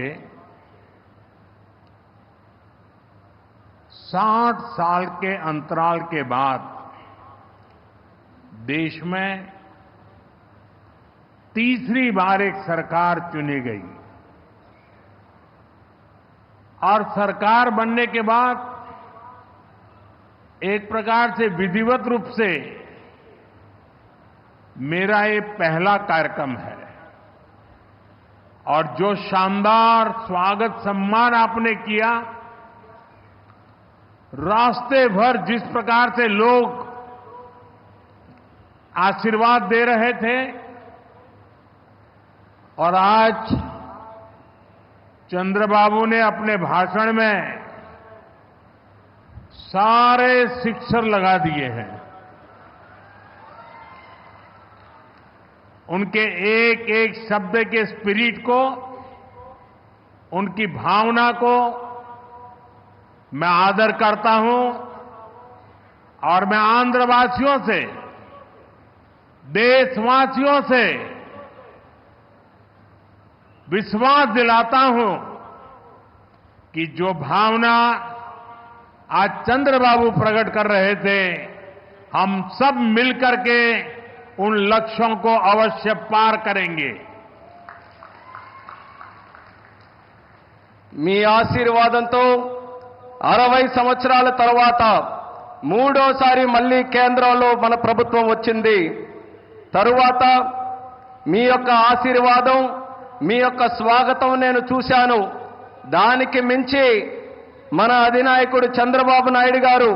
60 साल के अंतराल के बाद देश में तीसरी बार एक सरकार चुनी गई और सरकार बनने के बाद एक प्रकार से विधिवत रूप से मेरा ये पहला कार्यक्रम है और जो शानदार स्वागत सम्मान आपने किया, रास्ते भर जिस प्रकार से लोग आशीर्वाद दे रहे थे और आज चंद्रबाबू ने अपने भाषण में सारे सिक्सर लगा दिए हैं। उनके एक एक शब्द के स्पिरिट को, उनकी भावना को मैं आदर करता हूं और मैं आंध्रवासियों से, देशवासियों से विश्वास दिलाता हूं कि जो भावना आज चंद्रबाबू प्रकट कर रहे थे, हम सब मिलकर के उन लक्ष्यों को अवश्य पार करेंगे। మీ ఆశీర్వాదంతో 60 సంవత్సరాల తర్వాత మూడోసారి మళ్ళీ కేంద్రంలో మన ప్రభుత్వం వచ్చింది. తరువాత మీ యొక్క ఆశీర్వాదం, మీ యొక్క స్వాగతం నేను చూశాను. దానికి మించి మన అధినాయకుడు చంద్రబాబు నాయుడు గారు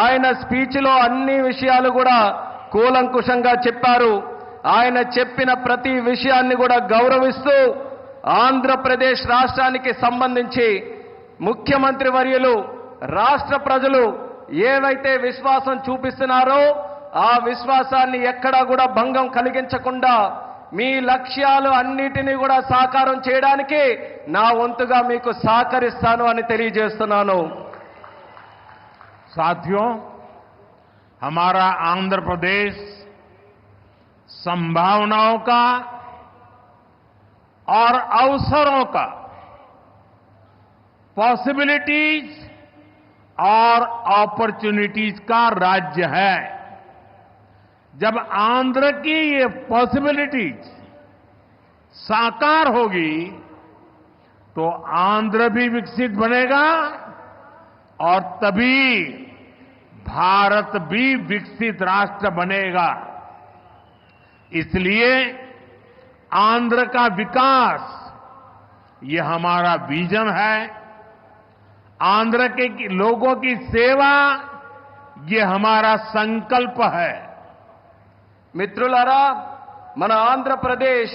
ఆయన స్పీచ్లో అన్ని విషయాలు కూడా కూలంకుషంగా చెప్పారు. ఆయన చెప్పిన ప్రతి విషయాన్ని కూడా గౌరవిస్తూ ఆంధ్రప్రదేశ్ రాష్ట్రానికి సంబంధించి ముఖ్యమంత్రి వర్యులు రాష్ట్ర ప్రజలు ఏవైతే విశ్వాసం చూపిస్తున్నారో ఆ విశ్వాసాన్ని ఎక్కడా కూడా భంగం కలిగించకుండా మీ లక్ష్యాలు అన్నిటినీ కూడా సాకారం చేయడానికి నా వంతుగా మీకు సహకరిస్తాను అని తెలియజేస్తున్నాను. साथियों, हमारा आंध्र प्रदेश संभावनाओं का और अवसरों का, पॉसिबिलिटीज और अपॉर्चुनिटीज का राज्य है. जब आंध्र की ये पॉसिबिलिटीज साकार होगी तो आंध्र भी विकसित बनेगा और तभी भारत भी विकसित राष्ट्र बनेगा. इसलिए आंध्र का विकास ये हमारा विजन है. आंध्र के लोगों की सेवा ये हमारा संकल्प है. మిత్రులారా, మన ఆంధ్రప్రదేశ్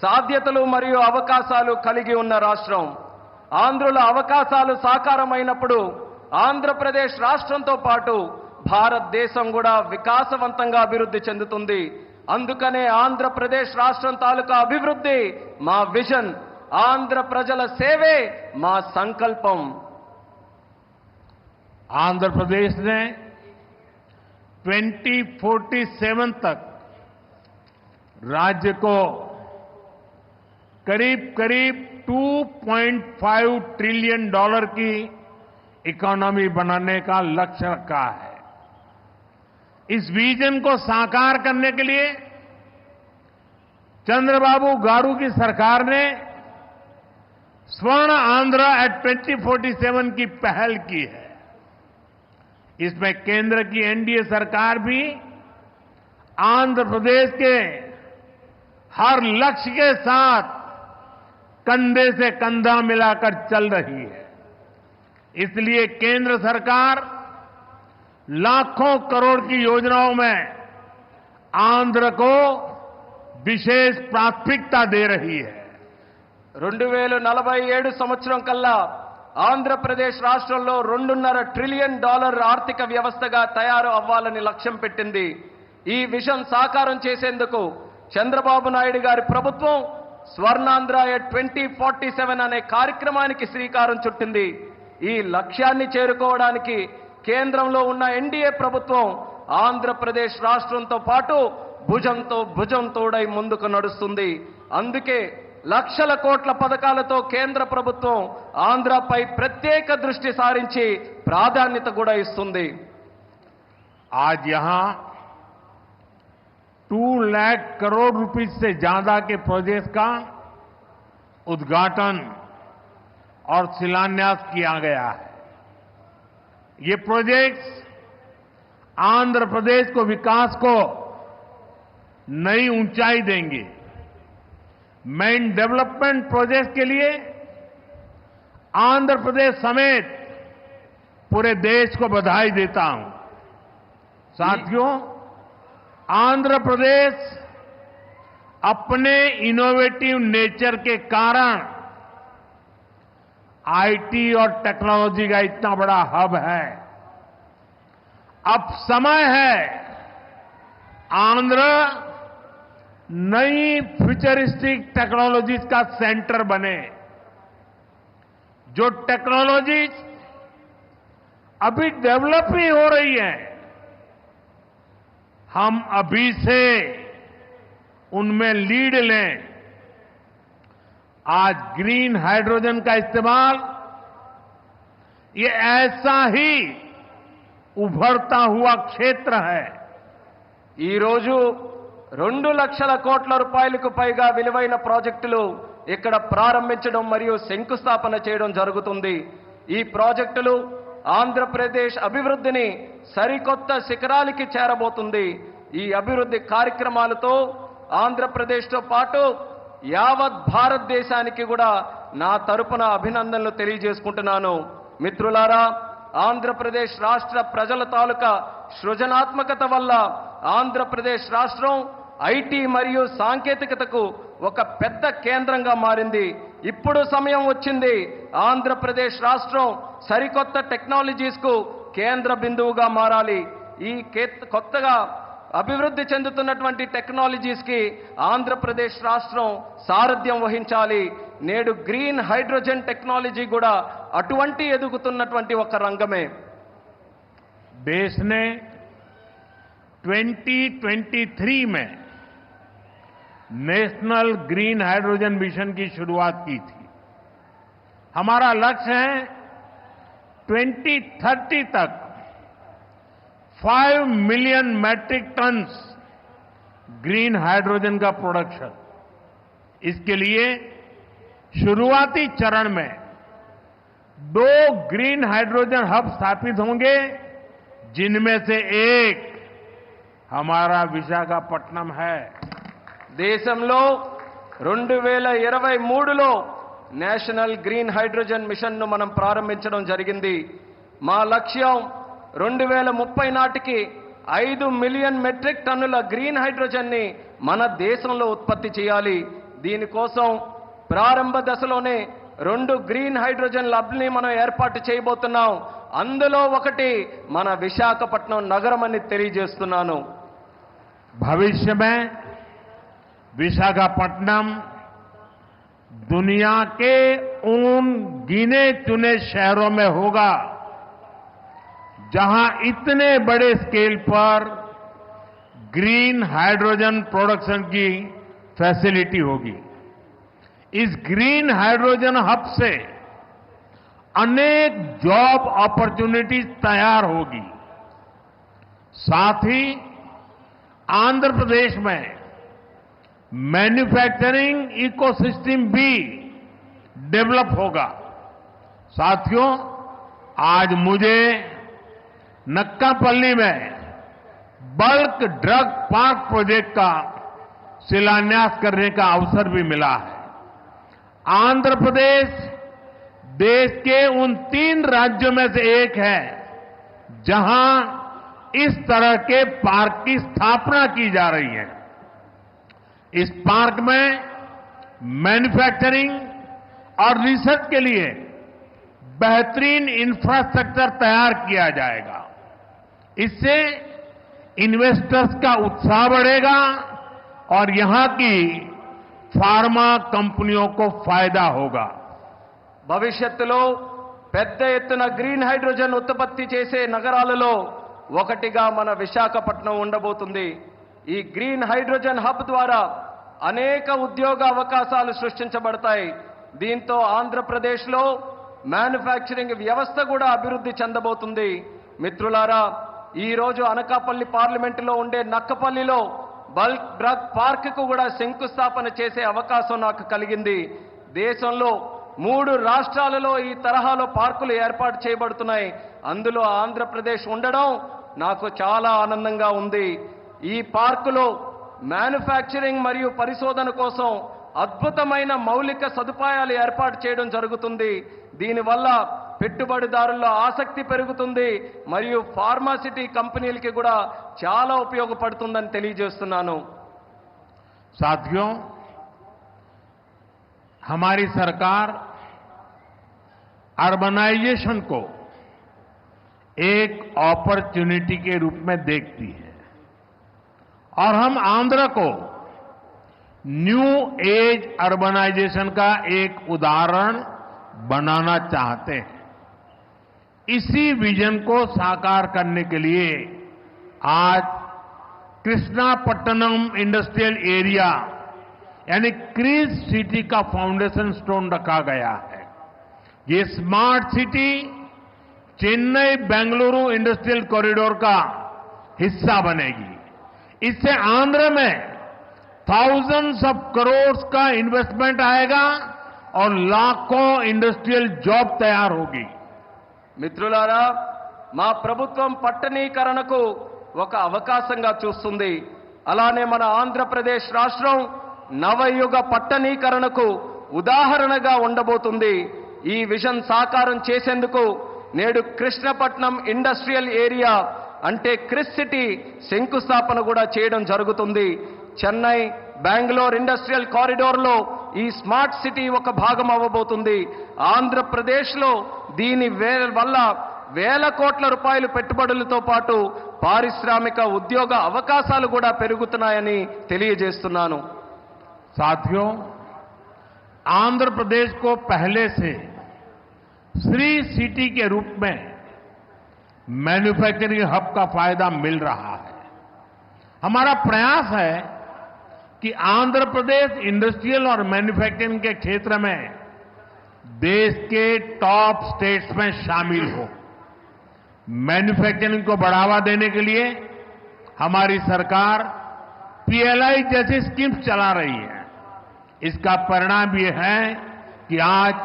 సాధ్యతలు మరియు అవకాశాలు కలిగి ఉన్న రాష్ట్రం. ఆంధ్రుల అవకాశాలు సాకారమైనప్పుడు ఆంధ్రప్రదేశ్ రాష్ట్రంతో పాటు భారతదేశం కూడా వికాసవంతంగా అభివృద్ధి చెందుతుంది. అందుకనే ఆంధ్రప్రదేశ్ రాష్ట్రం తాలూకా అభివృద్ధి మా విజన్, ఆంధ్ర ప్రజల సేవే మా సంకల్పం. आंध्र प्रदेश ने 2047 तक राज्य को करीब करीब $2.5 ट्रिलियन की इकोनॉमी बनाने का लक्ष्य रखा है. इस विजन को साकार करने के लिए चंद्रबाबू गारू की सरकार ने स्वर्ण आंध्र एट 2047 की पहल की है. इसमें केंद्र की एनडीए सरकार भी आंध्र प्रदेश के हर लक्ष्य के साथ कंधे से कंधा मिलाकर चल रही है. इसलिए केंद्र सरकार लाखों करोड़ की योजनाओं में आंध्र को विशेष प्राथमिकता दे रही है. 2047 సంవత్సరం కల్లా ఆంధ్రప్రదేశ్ రాష్ట్రంలో $2.5 ట్రిలియన్ ఆర్థిక వ్యవస్థగా తయారు అవ్వాలని లక్ష్యం పెట్టింది. ఈ విజన్ సాకారం చేసేందుకు చంద్రబాబు నాయుడు గారి ప్రభుత్వం స్వర్ణాంధ్ర ఎట్ 2047 అనే కార్యక్రమానికి శ్రీకారం చుట్టింది. ఈ లక్ష్యాన్ని చేరుకోవడానికి కేంద్రంలో ఉన్న ఎన్డీఏ ప్రభుత్వం ఆంధ్రప్రదేశ్ రాష్ట్రంతో పాటు భుజంతో భుజం తోడై ముందుకు నడుస్తుంది. అందుకే లక్షల కోట్ల పథకాలతో కేంద్ర ప్రభుత్వం ఆంధ్రపై ప్రత్యేక దృష్టి సారించి ప్రాధాన్యత కూడా ఇస్తుంది. आज यहां 2 लाख करोड़ रुपए से ज्यादा के प्रोजेक्ट का उद्घाटन और शिलान्यास किया गया है. ये प्रोजेक्ट्स आंध्र प्रदेश को विकास को नई ऊंचाई देंगे. मैं इन डेवलपमेंट प्रोजेक्ट के लिए आंध्र प्रदेश समेत पूरे देश को बधाई देता हूं. साथियों, आंध्र प्रदेश अपने इनोवेटिव नेचर के कारण आईटी और टेक्नोलॉजी का इतना बड़ा हब है. अब समय है आंध्र नई फ्यूचरिस्टिक टेक्नोलॉजीज का सेंटर बने. जो टेक्नोलॉजीज अभी डेवलप ही हो रही है, हम अभी से उनमें लीड लें. आज ग्रीन हाइड्रोजन का इस्तेमाल ये ऐसा ही उभरता हुआ क्षेत्र है. ఈ రోజు 2 లక్షల కోట్ల రూపాయలకు పైగా విలువైన ప్రాజెక్టులు ఇక్కడ ప్రారంభించడం మరియు శంకుస్థాపన చేయడం జరుగుతుంది. ఈ ప్రాజెక్టులు ఆంధ్రప్రదేశ్ అభివృద్ధిని సరికొత్త శిఖరాలకి చేరబోతుంది. ఈ అభివృద్ధి కార్యక్రమాలతో ఆంధ్రప్రదేశ్తో పాటు యావత్ భారతదేశానికి కూడా నా తరపున అభినందనలు తెలియజేసుకుంటున్నాను. మిత్రులారా, ఆంధ్రప్రదేశ్ రాష్ట్ర ప్రజల తాలూకా సృజనాత్మకత వల్ల ఆంధ్రప్రదేశ్ రాష్ట్రం ఐటీ మరియు సాంకేతికతకు ఒక పెద్ద కేంద్రంగా మారింది. ఇప్పుడు సమయం వచ్చింది ఆంధ్రప్రదేశ్ రాష్ట్రం సరికొత్త టెక్నాలజీస్కు కేంద్ర బిందువుగా మారాలి. ఈ కొత్తగా అభివృద్ధి చెందుతున్నటువంటి టెక్నాలజీస్కి ఆంధ్రప్రదేశ్ రాష్ట్రం సారథ్యం వహించాలి. నేడు గ్రీన్ హైడ్రోజన్ టెక్నాలజీ కూడా అటువంటి ఎదుగుతున్నటువంటి ఒక రంగమే. देश ने 2023 में नेशनल ग्रीन हाइड्रोजन मिशन की शुरुआत की थी. हमारा लक्ष्य है 2030 तक 5 million metric tons green hydrogen का प्रोडक्शन. इसके लिए शुरुआती चरण में 2 ग्रीन हाइड्रोजन हब स्थापित होंगे, जिनमें से एक हमारा विशाखापट्टनम है. దేశంలో 2023లో నేషనల్ గ్రీన్ హైడ్రోజన్ మిషన్ను మనం ప్రారంభించడం జరిగింది. మా లక్ష్యం 2030 నాటికి 5 మిలియన్ మెట్రిక్ టన్నుల గ్రీన్ హైడ్రోజన్ని మన దేశంలో ఉత్పత్తి చేయాలి. దీనికోసం ప్రారంభ దశలోనే 2 గ్రీన్ హైడ్రోజన్ ల్యాబ్ని మనం ఏర్పాటు చేయబోతున్నాం. అందులో ఒకటి మన విశాఖపట్నం నగరం అని తెలియజేస్తున్నాను. भविष्य में विशाखापट्टनम दुनिया के उन गिने चुने शहरों में होगा जहां इतने बड़े स्केल पर ग्रीन हाइड्रोजन प्रोडक्शन की फैसिलिटी होगी. इस ग्रीन हाइड्रोजन हब से अनेक जॉब अपॉर्चुनिटीज तैयार होगी. साथ ही आंध्र प्रदेश में मैन्युफैक्चरिंग इकोसिस्टम भी डेवलप होगा. साथियों, आज मुझे नक्कापल्ली में बल्क ड्रग पार्क प्रोजेक्ट का शिलान्यास करने का अवसर भी मिला है. आंध्र प्रदेश देश के उन 3 राज्यों में से एक है जहां इस तरह के पार्क की स्थापना की जा रही है. इस पार्क में मैन्युफैक्चरिंग और रिसर्च के लिए बेहतरीन इंफ्रास्ट्रक्चर तैयार किया जाएगा. इससे इन्वेस्टर्स का उत्साह बढ़ेगा और यहां की फार्मा कंपनियों को फायदा होगा. భవిష్యత్తులో పెద్ద ఎత్తున గ్రీన్ హైడ్రోజన్ ఉత్పత్తి చేసే నగరాలలో ఒకటిగా మన విశాఖపట్నం ఉండబోతుంది. ఈ గ్రీన్ హైడ్రోజన్ హబ్ ద్వారా అనేక ఉద్యోగ అవకాశాలు సృష్టించబడతాయి. దీంతో ఆంధ్రప్రదేశ్లో మ్యానుఫ్యాక్చరింగ్ వ్యవస్థ కూడా అభివృద్ధి చెందబోతుంది. మిత్రులారా, ఈ రోజు అనకాపల్లి పార్లమెంటులో ఉండే నక్కపల్లిలో బల్క్ డ్రగ్ పార్క్ కు కూడా శంకుస్థాపన చేసే అవకాశం నాకు కలిగింది. దేశంలో 3 రాష్ట్రాలలో ఈ తరహాలో పార్కులు ఏర్పాటు చేయబడుతున్నాయి. అందులో ఆంధ్రప్రదేశ్ ఉండడం నాకు చాలా ఆనందంగా ఉంది. ఈ పార్కులో మ్యానుఫ్యాక్చరింగ్ మరియు పరిశోధన కోసం అద్భుతమైన మౌలిక సదుపాయాలు ఏర్పాటు చేయడం జరుగుతుంది. దీనివల్ల పెట్టుబడిదారుల్లో ఆసక్తి పెరుగుతుంది మరియు ఫార్మాసిటీ కంపెనీలకి కూడా చాలా ఉపయోగపడుతుందని తెలియజేస్తున్నాను. साथियों, हमारी सरकार अर्बनाइजेशन को एक अपॉर्चुनिटी के रूप में देखती है और हम आंध्र को न्यू एज अर्बनाइजेशन का एक उदाहरण बनाना चाहते हैं. इसी विजन को साकार करने के लिए आज कृष्णापट्टनम इंडस्ट्रियल एरिया यानी क्रीज सिटी का फाउंडेशन स्टोन रखा गया है. ये smart city Chennai Bengaluru industrial corridor का हिस्सा बनेगी. इससे आंध्र में thousands ऑफ करोड़ का इन्वेस्टमेंट आएगा और लाखों इंडस्ट्रियल जॉब तैयार होगी. మిత్రులారా, మా ప్రభుత్వం పట్టణీకరణకు ఒక అవకాశంగా చూస్తుంది. అలానే మన ఆంధ్రప్రదేశ్ రాష్ట్రం నవయుగ పట్టణీకరణకు ఉదాహరణగా ఉండబోతుంది. ఈ విజన్ సాకారం చేసేందుకు నేడు కృష్ణపట్నం ఇండస్ట్రియల్ ఏరియా అంటే క్రిస్ సిటీ శంకుస్థాపన కూడా చేయడం జరుగుతుంది. చెన్నై బెంగళూరు ఇండస్ట్రియల్ కారిడార్లో ఈ స్మార్ట్ సిటీ ఒక భాగం అవ్వబోతుంది. ఆంధ్రప్రదేశ్లో దీని వల్ల వేల కోట్ల రూపాయలు పెట్టుబడులతో పాటు పారిశ్రామిక ఉద్యోగ అవకాశాలు కూడా పెరుగుతున్నాయని తెలియజేస్తున్నాను. साथियों, आंध्र प्रदेश को पहले से श्री सिटी के रूप में मैन्युफैक्चरिंग हब का फायदा मिल रहा है. हमारा प्रयास है कि आंध्र प्रदेश इंडस्ट्रियल और मैन्युफैक्चरिंग के क्षेत्र में देश के टॉप स्टेट्स में शामिल हो. मैन्युफैक्चरिंग को बढ़ावा देने के लिए हमारी सरकार पीएलआई जैसी स्कीम्स चला रही है. इसका परिणाम ये है कि आज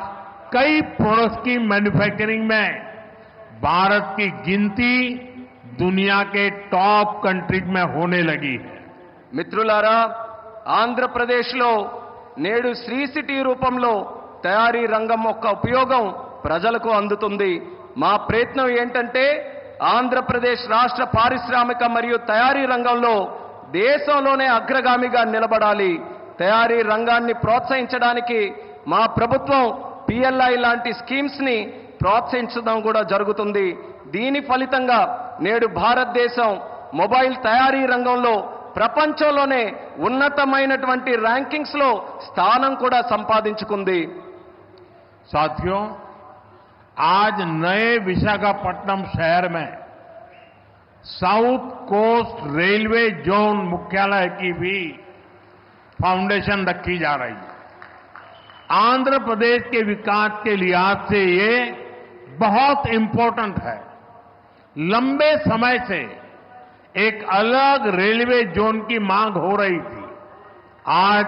कई प्रोडक्ट्स की मैन्युफैक्चरिंग में भारत की गिनती दुनिया के टॉप कंट्रीज में होने लगी है. మిత్రులారా, ఆంధ్రప్రదేశ్లో నేడు శ్రీ సిటీ రూపంలో తయారీ రంగం యొక్క ఉపయోగం ప్రజలకు అందుతుంది. మా ప్రయత్నం ఏంటంటే ఆంధ్రప్రదేశ్ రాష్ట్ర పారిశ్రామిక మరియు తయారీ రంగంలో దేశంలోనే అగ్రగామిగా నిలబడాలి. తయారీ రంగాన్ని ప్రోత్సహించడానికి మా ప్రభుత్వం పిఎల్ఐ లాంటి స్కీమ్స్ ని ప్రోత్సహించడం కూడా జరుగుతుంది. దీని ఫలితంగా నేడు భారతదేశం మొబైల్ తయారీ రంగంలో ప్రపంచంలోనే ఉన్నతమైనటువంటి ర్యాంకింగ్స్ లో స్థానం కూడా సంపాదించుకుంది. साथियों, आज नए विशाखापट्टनम शहर में साउथ कोस्ट रेलवे जोन मुख्यालय की भी फाउंडेशन रखी जा रही है. आंध्र प्रदेश के विकास के लिहाज से ये बहुत इंपॉर्टेंट है. लंबे समय से एक अलग रेलवे जोन की मांग हो रही थी. आज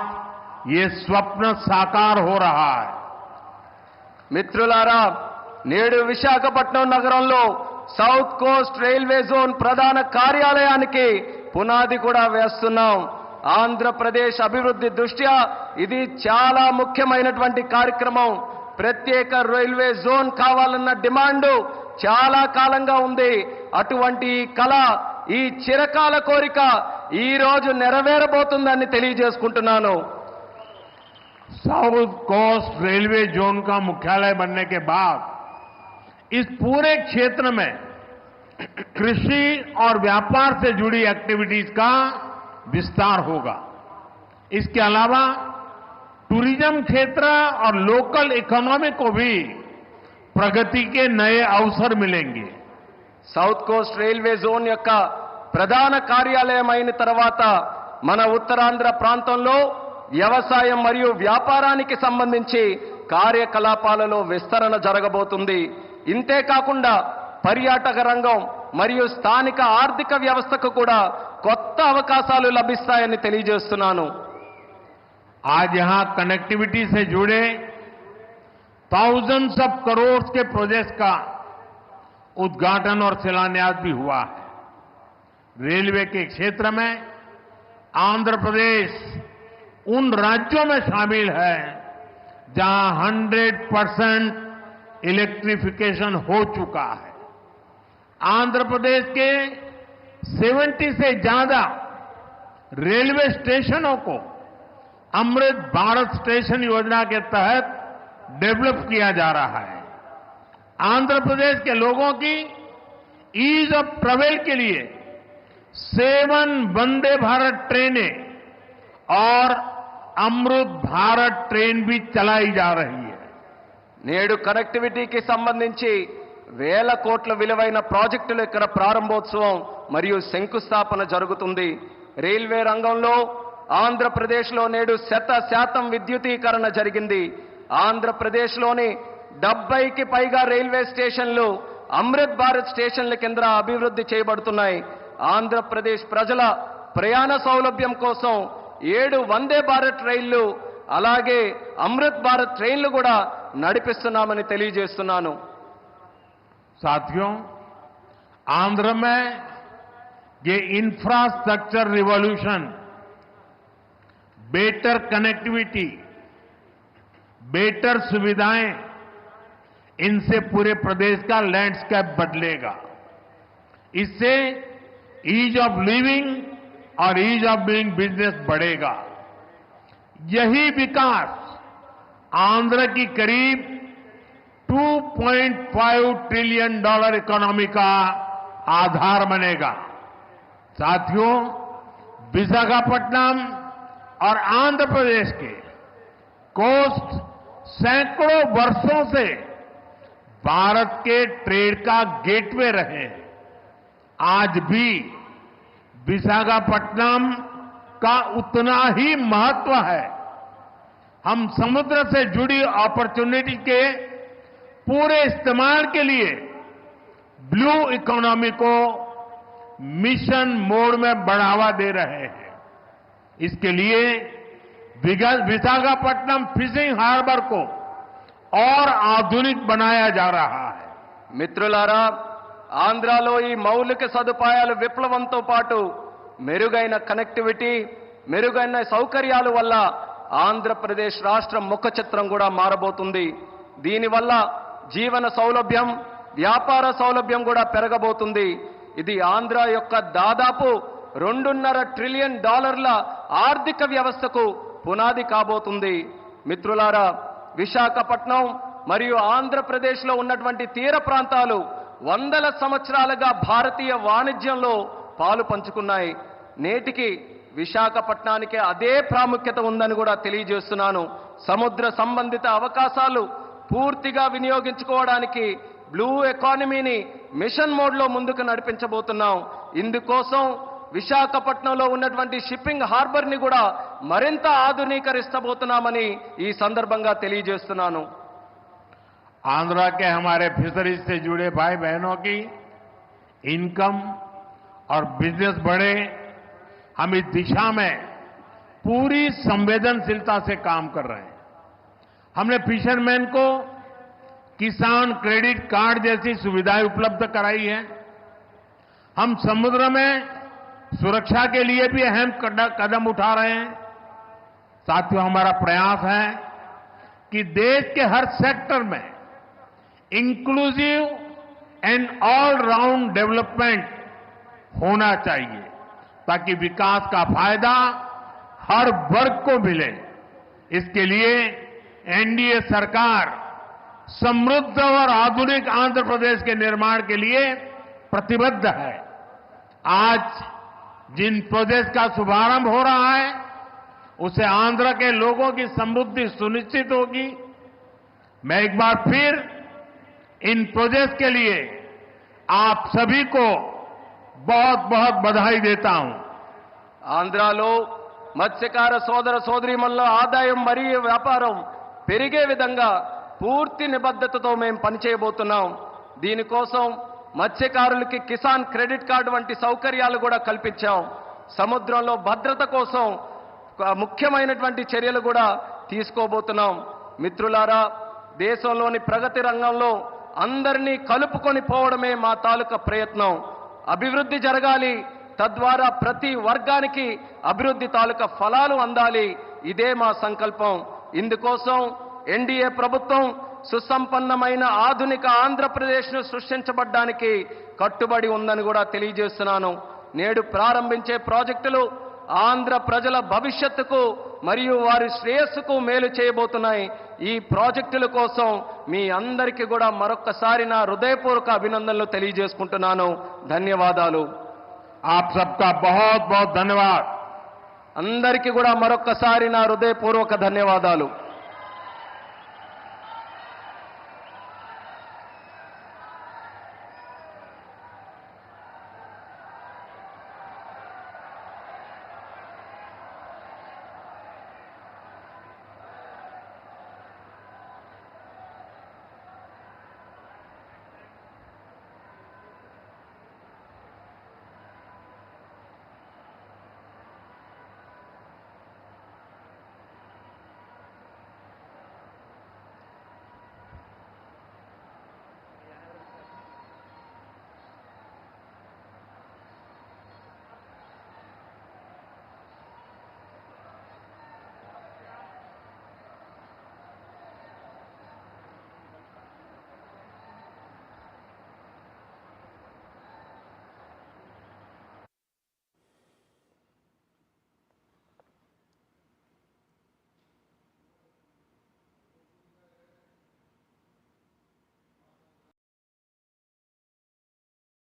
ये स्वप्न साकार हो रहा है. మిత్రులారా, నేడు విశాఖపట్నం నగరంలో సౌత్ కోస్ట్ రైల్వే జోన్ ప్రధాన కార్యాలయానికి పునాది కూడా వేస్తున్నాం. ఆంధ్రప్రదేశ్ అభివృద్ధి దృష్ట్యా ఇది చాలా ముఖ్యమైనటువంటి కార్యక్రమం. ప్రత్యేక రైల్వే జోన్ కావాలన్న డిమాండ్ చాలా కాలంగా ఉంది. అటువంటి ఈ కళ, ఈ చిరకాల కోరిక ఈ రోజు నెరవేరబోతుందని తెలియజేసుకుంటున్నాను. साउथ कोस्ट रेलवे जोन का मुख्यालय बनने के बाद इस पूरे क्षेत्र में कृषि और व्यापार से जुड़ी एक्टिविटीज का विस्तार होगा. इसके अलावा टूरिज्म क्षेत्र और लोकल इकोनॉमी को भी प्रगति के नए अवसर मिलेंगे. సౌత్ కోస్ట్ రైల్వే జోన్ యొక్క ప్రధాన కార్యాలయం అయిన తర్వాత మన ఉత్తరాంధ్ర ప్రాంతంలో వ్యవసాయం మరియు వ్యాపారానికి సంబంధించి కార్యకలాపాలలో విస్తరణ జరగబోతుంది. ఇంతే కాకుండా పర్యాటక రంగం మరియు స్థానిక ఆర్థిక వ్యవస్థకు కూడా కొత్త అవకాశాలు లభిస్తాయని తెలియజేస్తున్నాను. आज यहां कनेक्टिविटी से जुड़े thousands ऑफ करोड़ के प्रोजेक्ट्स का उद्घाटन और शिलान्यास भी हुआ है. रेलवे के क्षेत्र में आंध्र प्रदेश उन राज्यों में शामिल है जहां 100% इलेक्ट्रिफिकेशन हो चुका है. आंध्र प्रदेश के 70 से ज्यादा रेलवे स्टेशनों को अमृत भारत स्टेशन योजना के तहत डेवलप किया जा रहा है. आंध्र प्रदेश के लोगों की ईज ऑफ ट्रेवल के लिए 7 वंदे भारत ट्रेनें और अमृत भारत ट्रेन भी चलाई जा रही है. నేడు కనెక్టివిటీకి సంబంధించి వేల కోట్ల విలువైన ప్రాజెక్టుల ఇక్కడ ప్రారంభోత్సవం మరియు శంకుస్థాపన జరుగుతుంది. రైల్వే రంగంలో ఆంధ్రప్రదేశ్లో నేడు 100% విద్యుతీకరణ జరిగింది. ఆంధ్రప్రదేశ్లోని 70కి పైగా రైల్వే స్టేషన్లు అమృత్ భారత్ స్టేషన్ల కింద అభివృద్ధి చేయబడుతున్నాయి. ఆంధ్రప్రదేశ్ ప్రజల ప్రయాణ సౌలభ్యం కోసం 7 వందే భారత్ రైళ్లు అలాగే అమృత్ భారత్ ట్రైన్లు కూడా నడిపిస్తున్నామని తెలియజేస్తున్నాను. साथियों, आंध्र में ये infrastructure revolution, better connectivity, better सुविधाएं, इनसे पूरे प्रदेश का लैंडस्केप बदलेगा। इससे ईज ऑफ लिविंग और ईज ऑफ डूइंग बिजनेस बढ़ेगा। यही विकास आंध्र की करीब $2.5 ट्रिलियन इकोनॉमी का आधार बनेगा। साथियों, विशाखापट्टनम और आंध्र प्रदेश के कोस्ट सैकड़ों वर्षों से भारत के ट्रेड का गेटवे रहे हैं। आज भी विशाखापट्टनम का उतना ही महत्व है। हम समुद्र से जुड़ी अपॉर्चुनिटी के पूरे इस्तेमाल के लिए ब्लू इकोनॉमी को मिशन मोड में बढ़ावा दे रहे हैं। इसके लिए विशाखापट्टनम फिशिंग हार्बर को और आधुनिक बनाया जा रहा है। మిత్రులారా, ఆంధ్రాలో ఈ మౌలిక సదుపాయాల విప్లవంతో పాటు మెరుగైన కనెక్టివిటీ, మెరుగైన సౌకర్యాల వల్ల ఆంధ్రప్రదేశ్ రాష్ట్రం ముఖ చిత్రం కూడా మారబోతుంది. దీనివల్ల జీవన సౌలభ్యం, వ్యాపార సౌలభ్యం కూడా పెరగబోతుంది. ఇది ఆంధ్ర యొక్క దాదాపు $2.5 ట్రిలియన్ ఆర్థిక వ్యవస్థకు పునాది కాబోతుంది. మిత్రులారా, విశాఖపట్నం మరియు ఆంధ్రప్రదేశ్లో ఉన్నటువంటి తీర ప్రాంతాలు వందల సంవత్సరాలుగా భారతీయ వాణిజ్యంలో పాలు పంచుకున్నాయి. నేటికి విశాఖపట్నానికి అదే ప్రాముఖ్యత ఉందని కూడా తెలియజేస్తున్నాను. సముద్ర సంబంధిత అవకాశాలు పూర్తిగా వినియోగించుకోవడానికి బ్లూ ఎకానమీని మిషన్ మోడ్లో ముందుకు నడిపించబోతున్నాం. ఇందుకోసం విశాఖపట్నంలో ఉన్నటువంటి షిప్పింగ్ హార్బర్ని కూడా మరింత ఆధునీకరిస్తబోతున్నామని ఈ సందర్భంగా తెలియజేస్తున్నాను. आंध्रा के हमारे फिशरीज से जुड़े भाई बहनों की इनकम और बिजनेस बढ़े, हम इस दिशा में पूरी संवेदनशीलता से काम कर रहे हैं। हमने फिशरमैन को किसान क्रेडिट कार्ड जैसी सुविधाएं उपलब्ध कराई है। हम समुद्र में सुरक्षा के लिए भी अहम कदम उठा रहे हैं। साथियों, हमारा प्रयास है कि देश के हर सेक्टर में inclusive and all round development होना चाहिए, ताकि विकास का फायदा हर वर्ग को मिले। इसके लिए एनडीए सरकार समृद्ध और आधुनिक आंध्र प्रदेश के निर्माण के लिए प्रतिबद्ध है। आज जिन प्रोजेक्ट का शुभारंभ हो रहा है, उसे आंध्र के लोगों की समृद्धि सुनिश्चित होगी। मैं एक बार फिर इन प्रोजेक्ट के लिए आप सभी को बहुत बहुत बधाई देता हूं. ఆంధ్రాలో మత్స్యకార సోదర సోదరీమణుల ఆదాయం మరియు వ్యాపారం పెరిగే విధంగా పూర్తి నిబద్ధతతో మేము పనిచేయబోతున్నాం. దీనికోసం మత్స్యకారులకి కిసాన్ క్రెడిట్ కార్డు వంటి సౌకర్యాలు కూడా కల్పించాం. సముద్రంలో భద్రత కోసం ముఖ్యమైనటువంటి చర్యలు కూడా తీసుకోబోతున్నాం. మిత్రులారా, దేశంలోని ప్రగతి రంగంలో అందరినీ కలుపుకొని పోవడమే మా తాలూకా ప్రయత్నం. అభివృద్ధి జరగాలి, తద్వారా ప్రతి వర్గానికి అభివృద్ధి తాలూకా ఫలాలు అందాలి. ఇదే మా సంకల్పం. ఇందుకోసం ఎన్డీఏ ప్రభుత్వం సుసంపన్నమైన ఆధునిక ఆంధ్రప్రదేశ్ను సృష్టించబడ్డానికి కట్టుబడి ఉందని కూడా తెలియజేస్తున్నాను. నేడు ప్రారంభించే ప్రాజెక్టులు ఆంధ్ర ప్రజల భవిష్యత్తుకు మరియు వారి శ్రేయస్సుకు మేలు చేయబోతున్నాయి. ఈ ప్రాజెక్టుల కోసం మీ అందరికీ కూడా మరొక్కసారి నా హృదయపూర్వక అభినందనలు తెలియజేసుకుంటున్నాను. ధన్యవాదాలు. आप सबका बहुत बहुत धन्यवाद. అందరికీ కూడా మరొక్కసారి నా హృదయపూర్వక ధన్యవాదాలు.